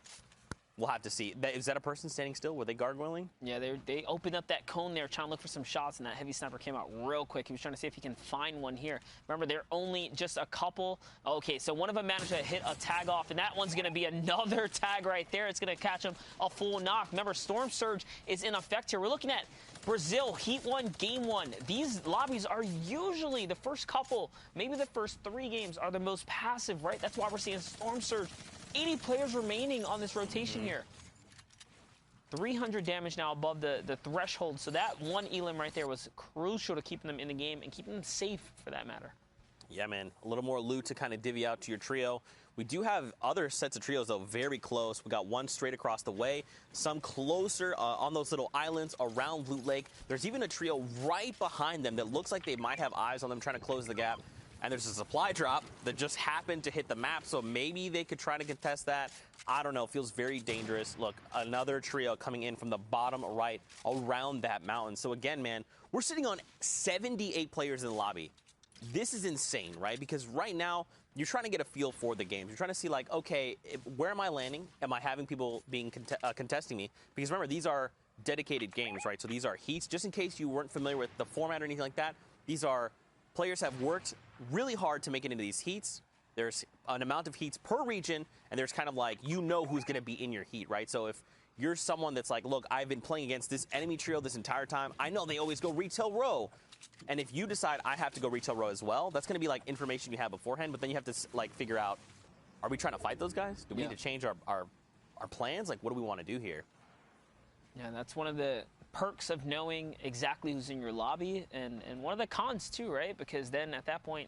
We'll have to see. Is that a person standing still? Were they gargoyling? Yeah, they opened up that cone there, trying to look for some shots, and that heavy sniper came out real quick. He was trying to see if he can find one here. Remember, they're only just a couple. Okay, so one of them managed to hit a tag off, and that one's going to be another tag right there. It's going to catch him a full knock. Remember, Storm Surge is in effect here. We're looking at Brazil, Heat 1, Game 1. These lobbies are usually the first couple, maybe the first 3 games are the most passive, right? That's why we're seeing Storm Surge. 80 players remaining on this rotation here. 300 damage now above the threshold. So that one elim right there was crucial to keeping them in the game and keeping them safe, for that matter. Yeah, man. A little more loot to kind of divvy out to your trio. We do have other sets of trios, though, very close. We got one straight across the way, some closer on those little islands around Loot Lake. There's even a trio right behind them that looks like they might have eyes on them trying to close the gap. And there's a supply drop that just happened to hit the map, so maybe they could try to contest that. I don't know. It feels very dangerous. Look, another trio coming in from the bottom right around that mountain. So again, man, we're sitting on 78 players in the lobby. This is insane, right? Because right now, you're trying to get a feel for the games. You're trying to see, like, okay, where am I landing? Am I having people being contesting me? Because remember, these are dedicated games, right? So these are heats. Just in case you weren't familiar with the format or anything like that, these are players have worked really hard to make it into these heats. There's an amount of heats per region, and there's kind of like, you know who's going to be in your heat, right? So if you're someone that's like, look, I've been playing against this enemy trio this entire time. I know they always go retail row. And if you decide I have to go retail row as well, that's going to be like information you have beforehand, but then you have to like figure out, are we trying to fight those guys? Do we need to change our plans? Like, what do we want to do here? Yeah, that's one of the perks of knowing exactly who's in your lobby, and one of the cons too, right? Because then at that point,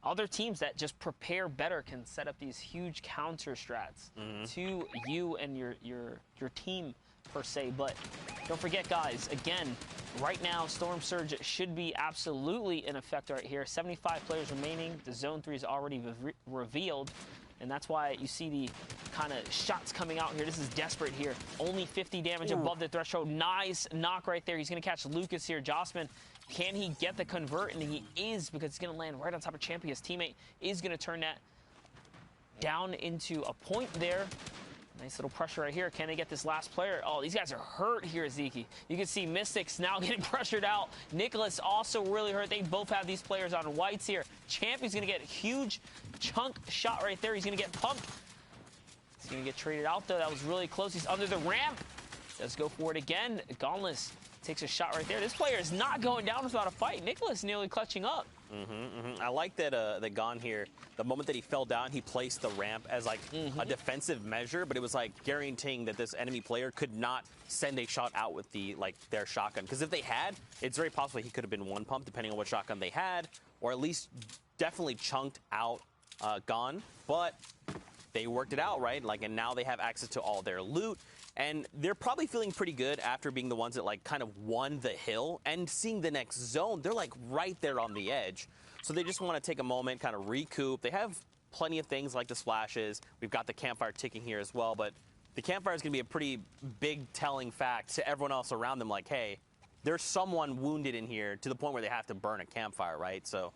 other teams that just prepare better can set up these huge counter strats to you and your team per se. But don't forget, guys, again, right now Storm Surge should be absolutely in effect right here. 75 players remaining. The Zone 3 is already revealed. And that's why you see the kind of shots coming out here. This is desperate here. Only 50 damage above the threshold. Nice knock right there. He's going to catch Lucas here. Jossman, Can he get the convert? And he is, because he's going to land right on top of Champion. His teammate is going to turn that down into a point there. Nice little pressure right here. Can they get this last player? Oh, these guys are hurt here, Zeke. You can see Mystics now getting pressured out. Nicholas also really hurt. They both have these players on whites here. Champion's going to get a huge chunk shot right there. He's going to get pumped. He's going to get traded out, though. That was really close. He's under the ramp. Does go for it again. Gonless takes a shot right there. This player is not going down without a fight. Nicholas nearly clutching up. I like that that Gon here, the moment that he fell down, he placed the ramp as like a defensive measure, but it was like guaranteeing that this enemy player could not send a shot out with their shotgun. Because if they had, it's very possible he could have been one pump depending on what shotgun they had, or at least definitely chunked out Gon. But they worked it out, right? Like, and now they have access to all their loot. And they're probably feeling pretty good after being the ones that like kind of won the hill and seeing the next zone. They're like right there on the edge. So they just want to take a moment, kind of recoup. They have plenty of things like the splashes. We've got the campfire ticking here as well. But the campfire is going to be a pretty big telling fact to everyone else around them. Like, hey, there's someone wounded in here to the point where they have to burn a campfire, right? So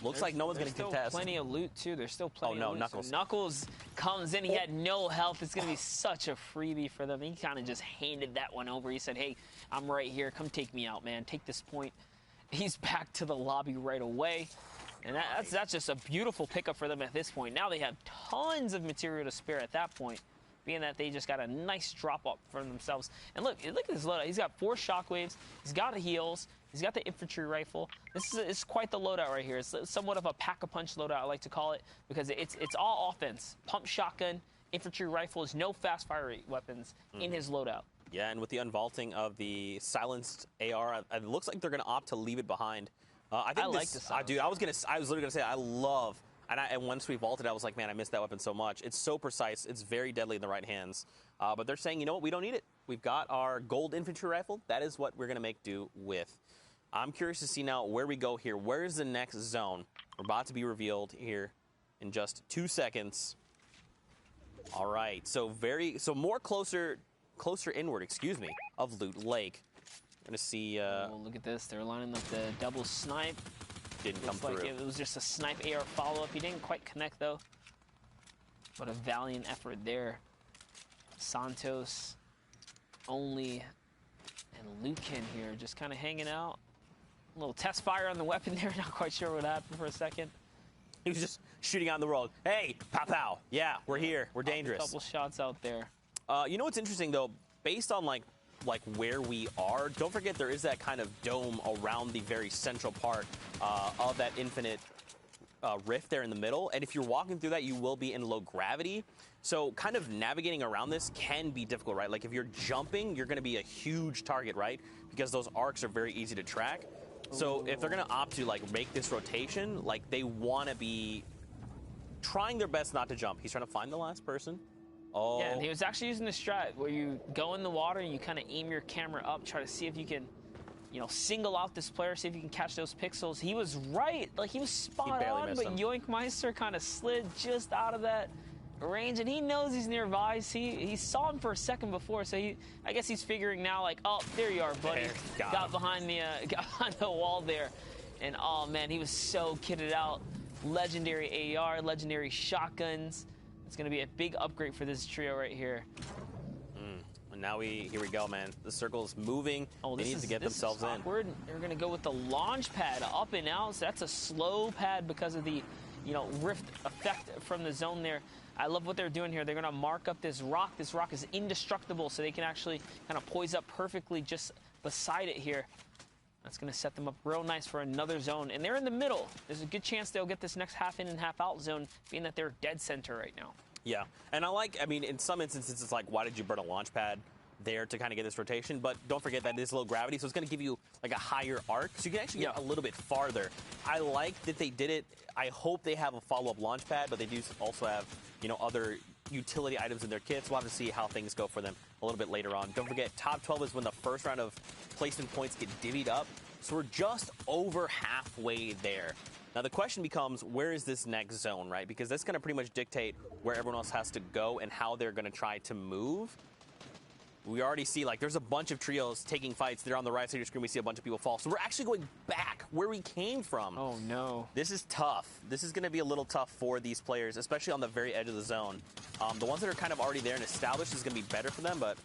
looks like no one's going to contest. There's still plenty of loot, too. There's still plenty of loot. Knuckles. So Knuckles comes in. He had no health. It's going to be such a freebie for them. He kind of just handed that one over. He said, hey, I'm right here. Come take me out, man. Take this point. He's back to the lobby right away. And that's just a beautiful pickup for them at this point. Now they have tons of material to spare at that point, being that they just got a nice drop-up for themselves. And look at this loadout. He's got 4 shockwaves. He's got heals. He's got the infantry rifle. This is quite the loadout right here. It's somewhat of a pack-a-punch loadout, I like to call it, because it's all offense. Pump shotgun, infantry rifles, no fast-fire rate weapons in his loadout. Yeah, and with the unvaulting of the silenced AR, it looks like they're going to opt to leave it behind. I like this. I was literally going to say I love. And once we vaulted, I was like, man, I missed that weapon so much. It's so precise. It's very deadly in the right hands. But they're saying, you know what? We don't need it. We've got our gold infantry rifle. That is what we're going to make do with. I'm curious to see now where we go here. Where is the next zone? We're about to be revealed here in just 2 seconds. All right. So more closer inward, of Loot Lake. Going to see. Oh, look at this. They're lining up the double snipe. Didn't come through. It was just a snipe AR follow-up. He didn't quite connect, though. What a valiant effort there. Santos, Only, and Lucan here just kind of hanging out. A little test fire on the weapon there. Not quite sure what happened for a second. He was just shooting out in the road. Hey, pow pow. Yeah, we're here. We're dangerous. A couple shots out there. You know what's interesting, though? Based on, like where we are, don't forget there is that kind of dome around the very central part of that infinite rift there in the middle. And if you're walking through that, you will be in low gravity. So kind of navigating around this can be difficult, right? Like if you're jumping, you're going to be a huge target, right? Because those arcs are very easy to track. So if they're going to opt to like make this rotation, like they want to be trying their best not to jump. He's trying to find the last person. Oh. Yeah, and he was actually using the strat where you go in the water and you kind of aim your camera up, try to see if you can, single out this player, see if you can catch those pixels. He was right. Like, he was spot on, but Yoinkmeister kind of slid just out of that range, and he knows he's nearby. He saw him for a second before, so I guess he's figuring now, like, oh, there you are, buddy. Got behind the wall there. And, oh, man, he was so kitted out. Legendary AR, legendary shotguns. It's going to be a big upgrade for this trio right here. And now here we go, man. The circle's moving. Oh, they need to get themselves in. They're going to go with the launch pad up and out. So that's a slow pad because of the, rift effect from the zone there. I love what they're doing here. They're going to mark up this rock. This rock is indestructible, so they can actually kind of poise up perfectly just beside it here. That's going to set them up real nice for another zone. And they're in the middle. There's a good chance they'll get this next half in and half out zone, being that they're dead center right now. Yeah. And in some instances, it's like, why did you burn a launch pad there to kind of get this rotation? But don't forget that it is low gravity, so it's going to give you like a higher arc. So you can actually get a little bit farther. I like that they did it. I hope they have a follow-up launch pad, but they do also have, other utility items in their kits. We'll have to see how things go for them a little bit later on. Don't forget, top 12 is when the first round of placement points get divvied up. So we're just over halfway there. Now the question becomes, where is this next zone, right? Because that's going to pretty much dictate where everyone else has to go and how they're going to try to move. we already see, like, there's a bunch of trios taking fights. They're on the right side of your screen. We see a bunch of people fall. So we're actually going back where we came from. Oh, no. This is tough. This is going to be a little tough for these players, especially on the very edge of the zone. The ones that are kind of already there and established is going to be better for them, but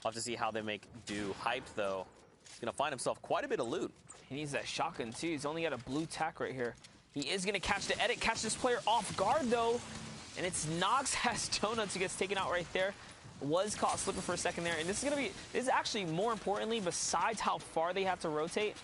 we'll have to see how they make do. Hyped, though, he's going to find himself quite a bit of loot. He needs that shotgun, too. He's only got a blue tack right here. He is going to catch the edit, catch this player off guard, though. And it's Nox has Donuts who gets taken out right there. Was caught slipping for a second there. And this is actually more importantly, besides how far they have to rotate,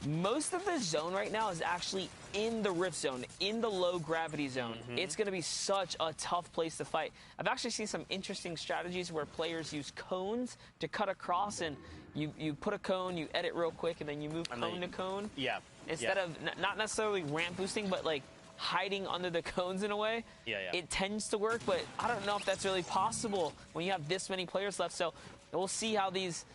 most of the zone right now is actually in the rift zone, in the low gravity zone. It's going to be such a tough place to fight. I've actually seen some interesting strategies where players use cones to cut across, and you put a cone, you edit real quick, and then you move cone to cone. Yeah. Instead of not necessarily ramp boosting, but like hiding under the cones in a way. It tends to work, but I don't know if that's really possible when you have this many players left. So we'll see how these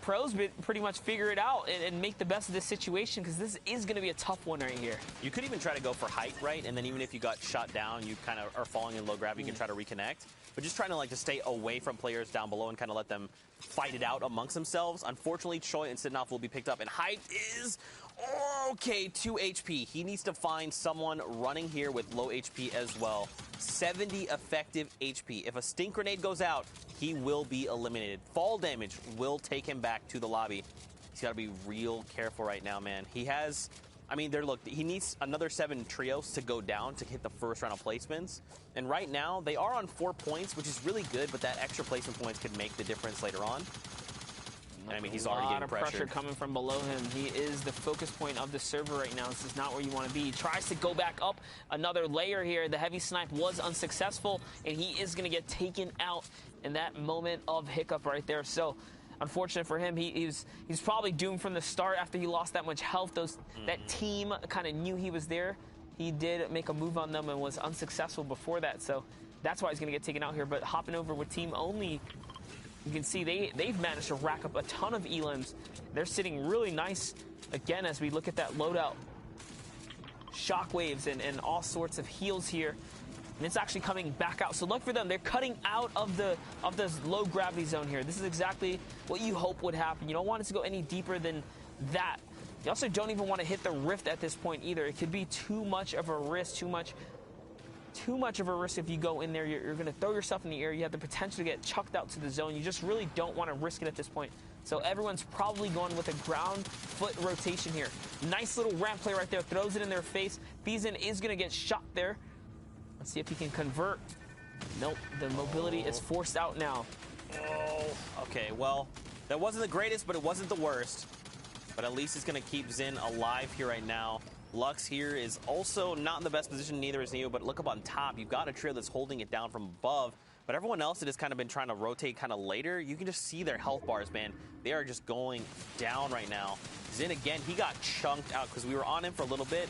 pros pretty much figure it out and make the best of this situation, because this is going to be a tough one right here. You could even try to go for height, right? And then even if you got shot down, you kind of are falling in low gravity, you can try to reconnect. But just trying to like to stay away from players down below and kind of let them fight it out amongst themselves. Unfortunately, Choi and Sidnoff will be picked up, and height is okay, 2 HP. He needs to find someone running here with low HP as well. 70 effective HP. If a stink grenade goes out, he will be eliminated. Fall damage will take him back to the lobby. He's got to be real careful right now, man. He has, I mean, he needs another 7 trios to go down to hit the first round of placements. And right now, they are on 4 points, which is really good, but that extra placement points could make the difference later on. I mean, he's already getting pressure. A lot of pressure coming from below him. He is the focus point of the server right now. This is not where you want to be. He tries to go back up another layer here. The heavy snipe was unsuccessful, and he is going to get taken out in that moment of hiccup right there. So, unfortunate for him, he's probably doomed from the start after he lost that much health. That team kind of knew he was there. He did make a move on them and was unsuccessful before that. So, that's why he's going to get taken out here. But hopping over with team only, you can see they've managed to rack up a ton of elims. They're sitting really nice, again, as we look at that loadout. Shockwaves and all sorts of heals here. And it's actually coming back out. So look for them. They're cutting out of the low gravity zone here. This is exactly what you hope would happen. You don't want it to go any deeper than that. You also don't even want to hit the rift at this point either. It could be too much of a risk, too much of a risk. If you go in there, you're going to throw yourself in the air. You have the potential to get chucked out to the zone. You just really don't want to risk it at this point. So everyone's probably going with a ground foot rotation here. Nice little ramp play right there. Throws it in their face. Beezen is going to get shot there. Let's see if he can convert. Nope, the mobility is forced out now. Oh, okay, well, that wasn't the greatest, but it wasn't the worst. But at least it's going to keep Zin alive here right now. Lux here is also not in the best position, neither is Neo, but look up on top. You've got a trio that's holding it down from above, but everyone else that has kind of been trying to rotate kind of later, you can just see their health bars, man. They are just going down right now. Zin, again, he got chunked out because we were on him for a little bit.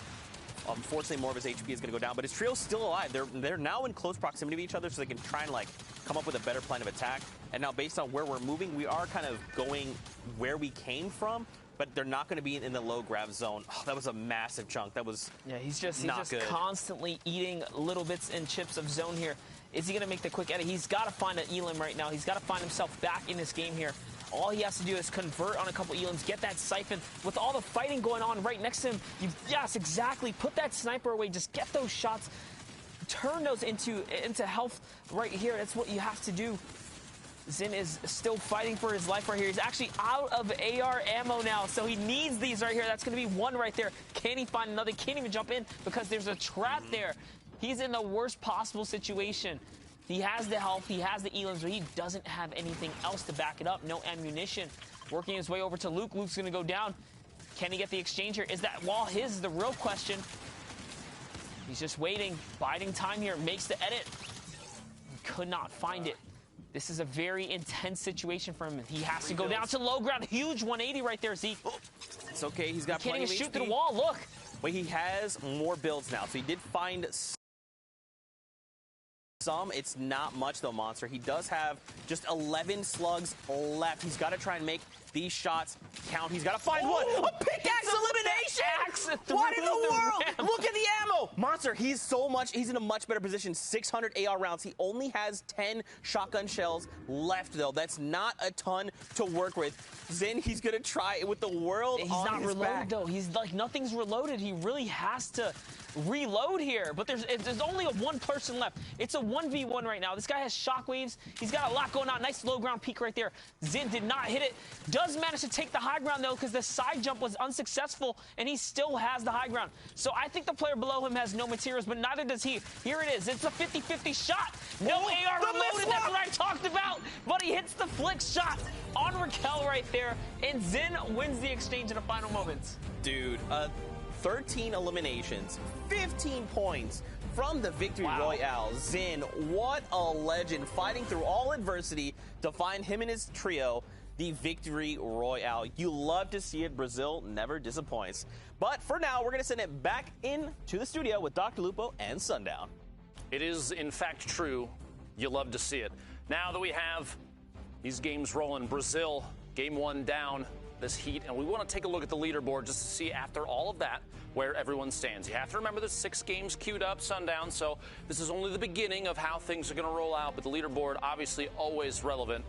Unfortunately, more of his HP is going to go down, but his trio's still alive. They're now in close proximity to each other, so they can try and, like, come up with a better plan of attack. And now, based on where we're moving, we are kind of going where we came from, but they're not going to be in the low grav zone. Oh, that was a massive chunk. That was he's just good. Constantly eating little bits and chips of zone here. Is he going to make the quick edit? He's got to find an elim right now. He's got to find himself back in this game here. All he has to do is convert on a couple elims, get that siphon. With all the fighting going on right next to him, yes, exactly. Put that sniper away. Just get those shots. Turn those into health right here. That's what you have to do. Zin is still fighting for his life right here. He's actually out of AR ammo now, so he needs these right here. That's going to be one right there. Can he find another? Can't even jump in because there's a trap there. He's in the worst possible situation. He has the health, he has the elims, but he doesn't have anything else to back it up. No ammunition. Working his way over to Luke. Luke's going to go down. Can he get the exchange here? Is that wall his is the real question. He's just waiting, biding time here. Makes the edit. He could not find it. This is a very intense situation for him. He has to go down to low ground. Huge 180 right there, Zeke. Oh, it's okay. He's got plenty of HP. Can't even shoot through the wall. Look. Wait, he has more builds now, so he did find some. It's not much, though, Monster. He does have just 11 slugs left. He's got to try and make These shots count. He's got to find one. A pickaxe elimination! What in the world? Look at the ammo! Monster, he's in a much better position. 600 AR rounds. He only has 10 shotgun shells left, though. That's not a ton to work with. Zen, he's going to try it with the world on his back. He's not reloaded, though. He's like, nothing's reloaded. He really has to reload here. But there's only one person left. It's a 1v1 right now. This guy has shockwaves. He's got a lot going on. Nice low ground peek right there. Zen did not hit it. Does manage to take the high ground, though, because the side jump was unsuccessful, and he still has the high ground. So I think the player below him has no materials, but neither does he. Here it is. It's a 50-50 shot. No AR reloaded. That's what I talked about. But he hits the flick shot on Raquel right there, and Zen wins the exchange in the final moments. Dude, 13 eliminations, 15 points from the Victory Royale. Zen, what a legend, fighting through all adversity to find him and his trio the Victory Royale. You love to see it. Brazil never disappoints. But for now, we're going to send it back into the studio with Dr. Lupo and Sundown. It is, in fact, true. You love to see it. Now that we have these games rolling, Brazil, game 1 down, this heat, and we want to take a look at the leaderboard just to see, after all of that, where everyone stands. You have to remember there's 6 games queued up, Sundown, so this is only the beginning of how things are going to roll out, but the leaderboard, obviously, always relevant,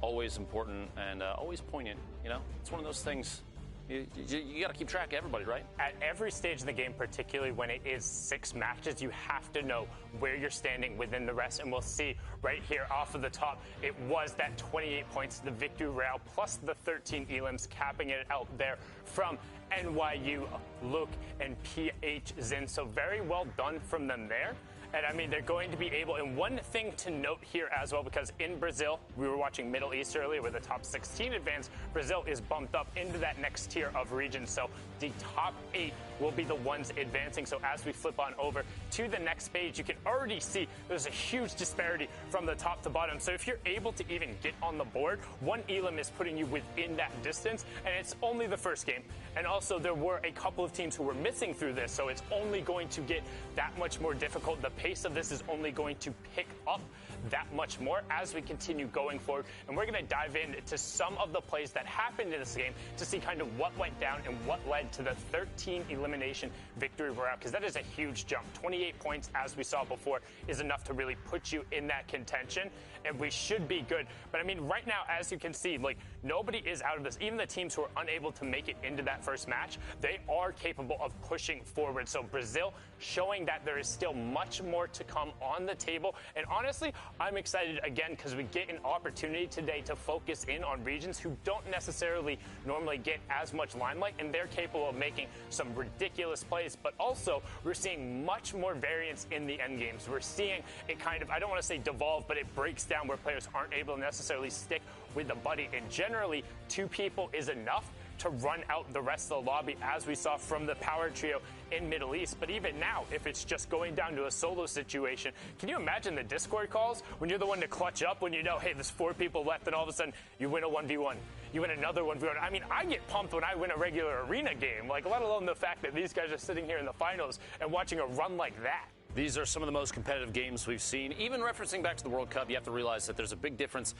always important, and always poignant, you know? It's one of those things. You got to keep track of everybody, right? At every stage of the game, particularly when it is 6 matches, you have to know where you're standing within the rest. And we'll see right here off of the top, it was that 28 points, the Victory Royale, plus the 13 elims, capping it out there from NYU, Luke, and PH Zen. So very well done from them there. And I mean, they're going to be able, and one thing to note here as well, because in Brazil, we were watching Middle East earlier where the top 16 advance, Brazil is bumped up into that next tier of regions. So the top 8 will be the ones advancing. So as we flip on over to the next page, you can already see there's a huge disparity from the top to bottom. So if you're able to even get on the board, one elim is putting you within that distance, and it's only the first game. And also there were a couple of teams who were missing through this, so it's only going to get that much more difficult. The pace of this is only going to pick up that much more as we continue going forward. And we're going to dive into some of the plays that happened in this game to see kind of what went down and what led to the 13 elimination Victory Royale, because that is a huge jump. 28 points, as we saw before, is enough to really put you in that contention, and we should be good. But I mean, right now, as you can see, like, nobody is out of this. Even the teams who are unable to make it into that first match, they are capable of pushing forward. So Brazil showing that there is still much more to come on the table. And honestly, I'm excited again because we get an opportunity today to focus in on regions who don't necessarily normally get as much limelight, and they're capable of making some ridiculous plays. But also, we're seeing much more variance in the end games. We're seeing it kind of, I don't want to say devolve, but it breaks down where players aren't able to necessarily stick with the buddy. And generally, 2 people is enough to run out the rest of the lobby, as we saw from the power trio in Middle East. But even now, if it's just going down to a solo situation, can you imagine the Discord calls when you're the one to clutch up, when you know, hey, there's 4 people left, and all of a sudden you win a 1v1, you win another 1v1. I mean, I get pumped when I win a regular arena game, like, let alone the fact that these guys are sitting here in the finals and watching a run like that. These are some of the most competitive games we've seen. Even referencing back to the World Cup, you have to realize that there's a big difference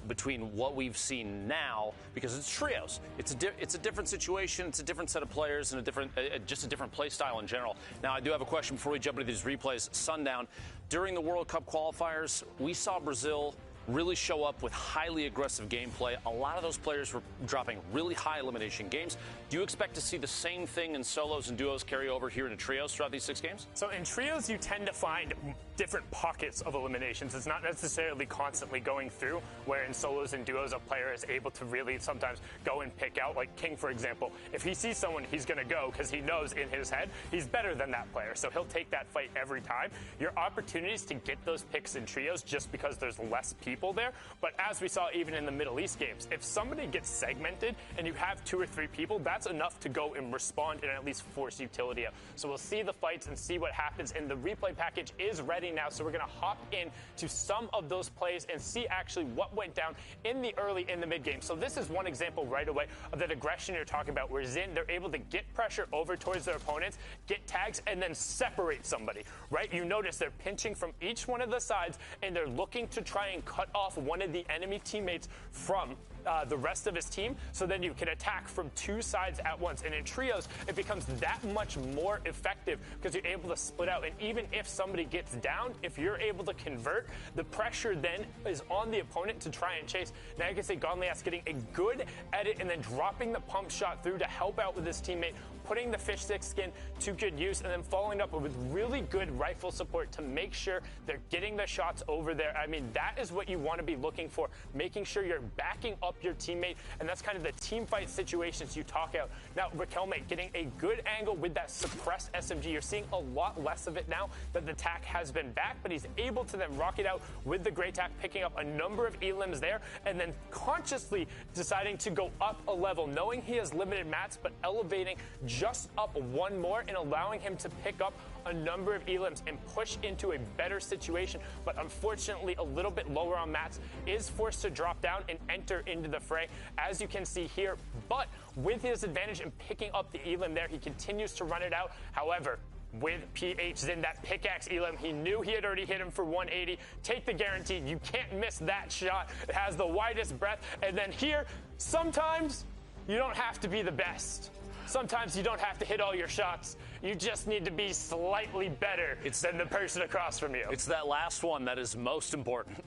between what we've seen now, because it's trios. It's a different situation. It's a different set of players and just a different play style in general. Now, I do have a question before we jump into these replays. Sundown, during the World Cup qualifiers, we saw Brazil really show up with highly aggressive gameplay. A lot of those players were dropping really high elimination games. Do you expect to see the same thing in solos and duos carry over here into trios throughout these 6 games? So in trios, you tend to find different pockets of eliminations. It's not necessarily constantly going through, where in solos and duos, a player is able to really sometimes go and pick out, like King, for example. If he sees someone, he's going to go because he knows in his head he's better than that player. So he'll take that fight every time. Your opportunities to get those picks in trios just because there's less people there. But as we saw even in the Middle East games, if somebody gets segmented and you have 2 or 3 people, that's enough to go and respond and at least force utility out. So we'll see the fights and see what happens. And the replay package is ready now, so we're going to hop in to some of those plays and see actually what went down in the early and the mid game. So this is one example right away of that aggression you're talking about, where Zen, they're able to get pressure over towards their opponents, get tags, and then separate somebody, right? You notice they're pinching from each one of the sides, and they're looking to try and cut off one of the enemy teammates from the rest of his team, so then you can attack from two sides at once. And in trios, it becomes that much more effective because you're able to split out. And even if somebody gets down, if you're able to convert, the pressure then is on the opponent to try and chase. Now you can see Gonlias getting a good edit and then dropping the pump shot through to help out with his teammate, putting the fish stick skin to good use, and then following up with really good rifle support to make sure they're getting the shots over there. I mean, that is what you want to be looking for, making sure you're backing up your teammate, and that's kind of the team fight situations you talk out. Now, Raquelme getting a good angle with that suppressed SMG. You're seeing a lot less of it now that the TAC has been back, but he's able to then rock it out with the Great TAC, picking up a number of elims there, and then consciously deciding to go up a level, knowing he has limited mats, but elevating just up one more and allowing him to pick up a number of elims and push into a better situation. But unfortunately, a little bit lower on mats, is forced to drop down and enter into the fray, as you can see here. But with his advantage in picking up the elim there, he continues to run it out. However, with PH in that pickaxe elim, he knew he had already hit him for 180. Take the guarantee. You can't miss that shot. It has the widest breadth. And then here, sometimes you don't have to be the best. Sometimes you don't have to hit all your shots. You just need to be slightly better than the person across from you. It's that last one that is most important.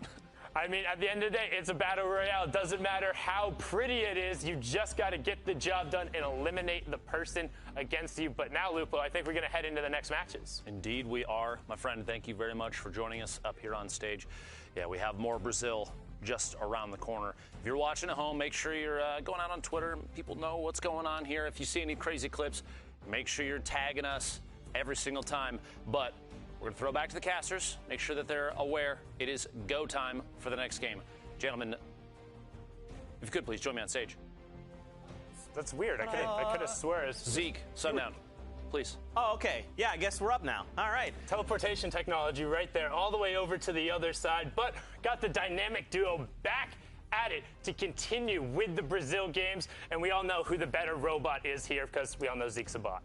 I mean, at the end of the day, it's a battle royale. It doesn't matter how pretty it is. You just got to get the job done and eliminate the person against you. But now, Lupo, I think we're going to head into the next matches. Indeed, we are. My friend, thank you very much for joining us up here on stage. Yeah, we have more Brazil just around the corner. If you're watching at home, make sure you're going out on Twitter. People know what's going on here. If you see any crazy clips, make sure you're tagging us every single time. But we're going to throw back to the casters, make sure that they're aware it is go time for the next game. Gentlemen, if you could please join me on stage. That's weird. I could have swore. Zeke, sun down, please. Oh, okay. Yeah, I guess we're up now. All right. Teleportation technology right there, all the way over to the other side, but got the dynamic duo back at it to continue with the Brazil games, and we all know who the better robot is here because we all know Zeke's a bot.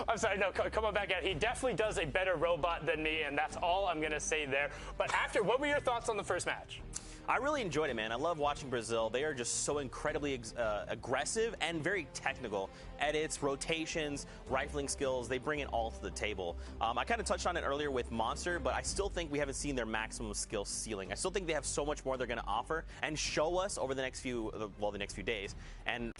I'm sorry, no, come on back out. He definitely does a better robot than me, and that's all I'm going to say there. But after, what were your thoughts on the first match? I really enjoyed it, man. I love watching Brazil. They are just so incredibly aggressive and very technical. Edits, rotations, rifling skills, they bring it all to the table. I kind of touched on it earlier with Monster, but I still think we haven't seen their maximum skill ceiling. I still think they have so much more they're going to offer and show us over the next few days. And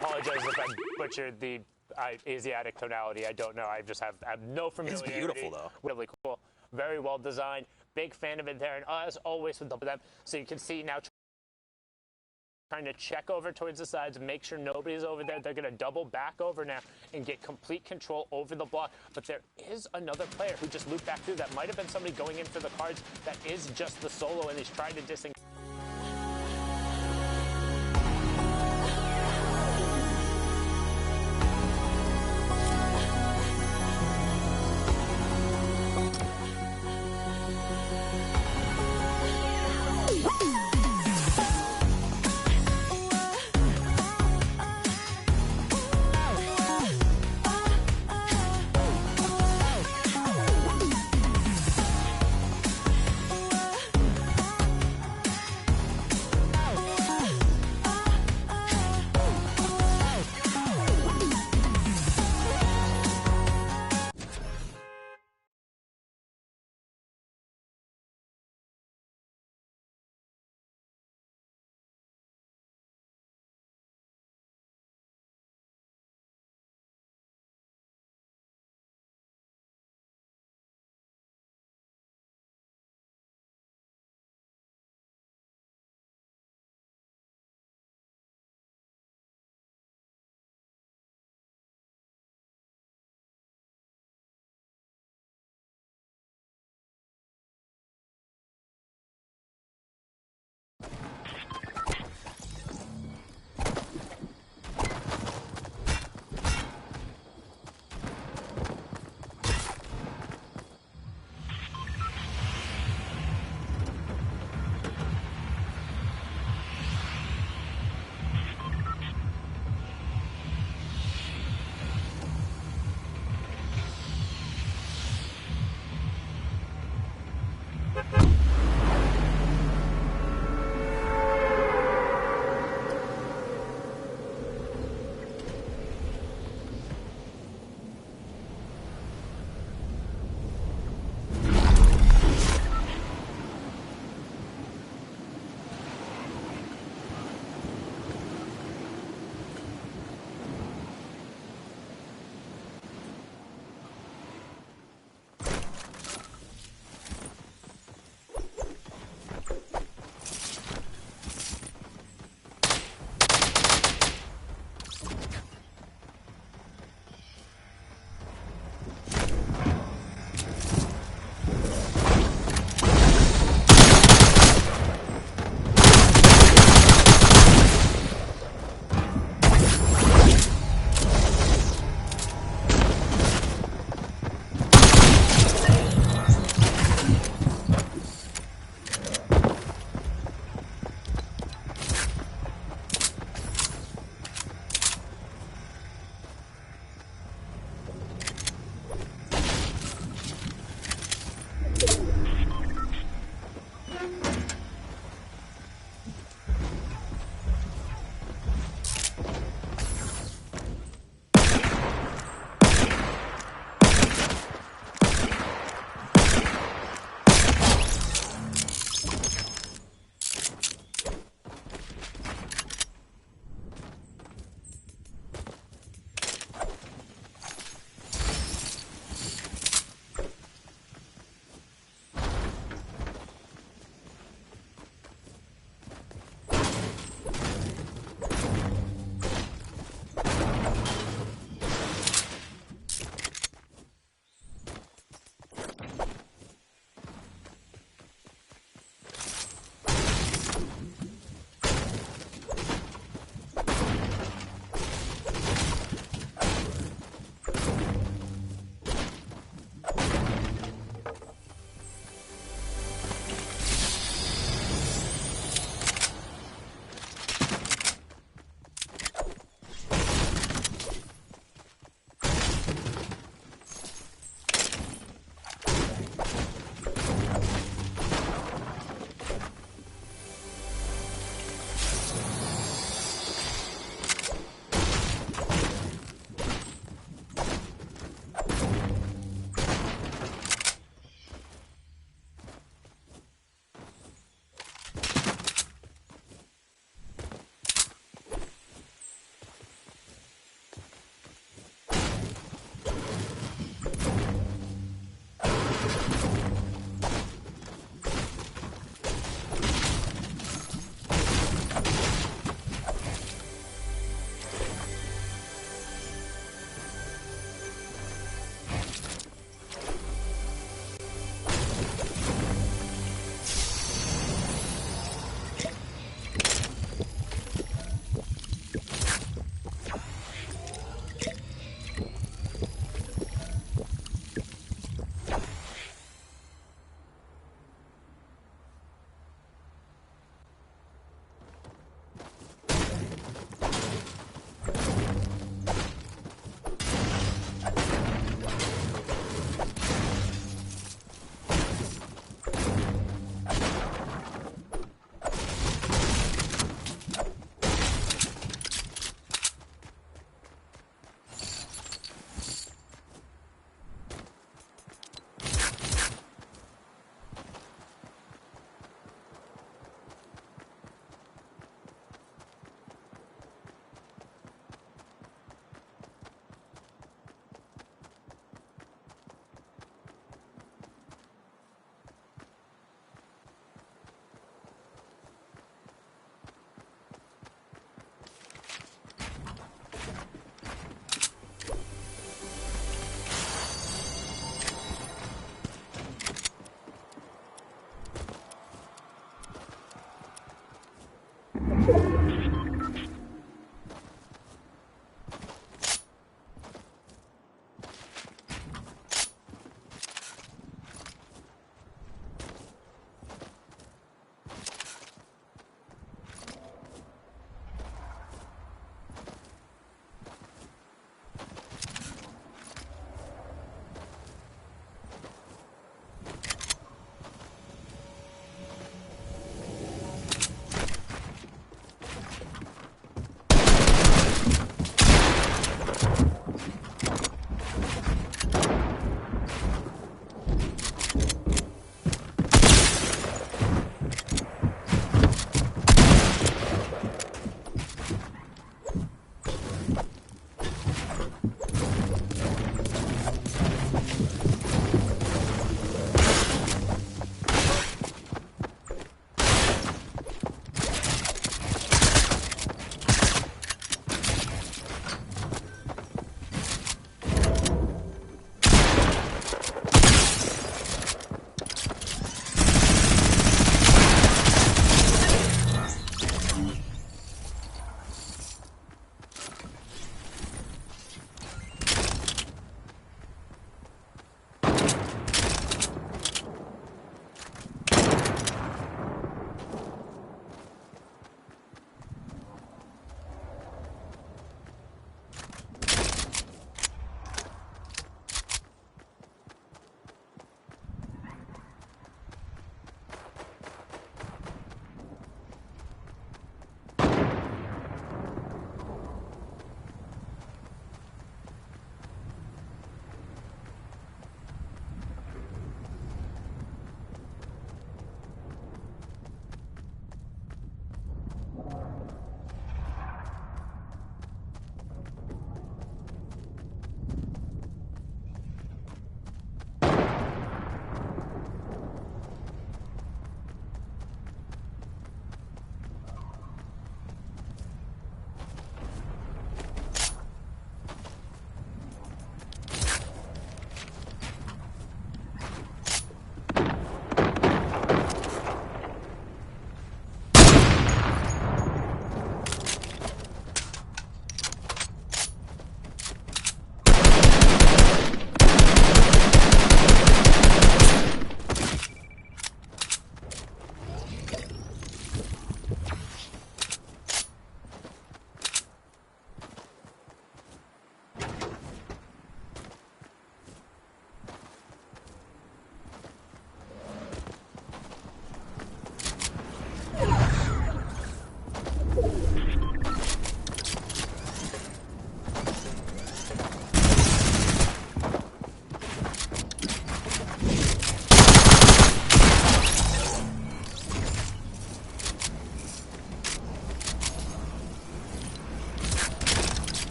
apologize if I butchered the Asiatic tonality. I don't know. I have no familiarity. It's beautiful, though. Really cool. Very well designed. Big fan of it there. And as always with them, so you can see now trying to check over towards the sides and make sure nobody's over there. They're going to double back over now and get complete control over the block. But there is another player who just looped back through. That might have been somebody going in for the cards. That is just the solo, and he's trying to disengage.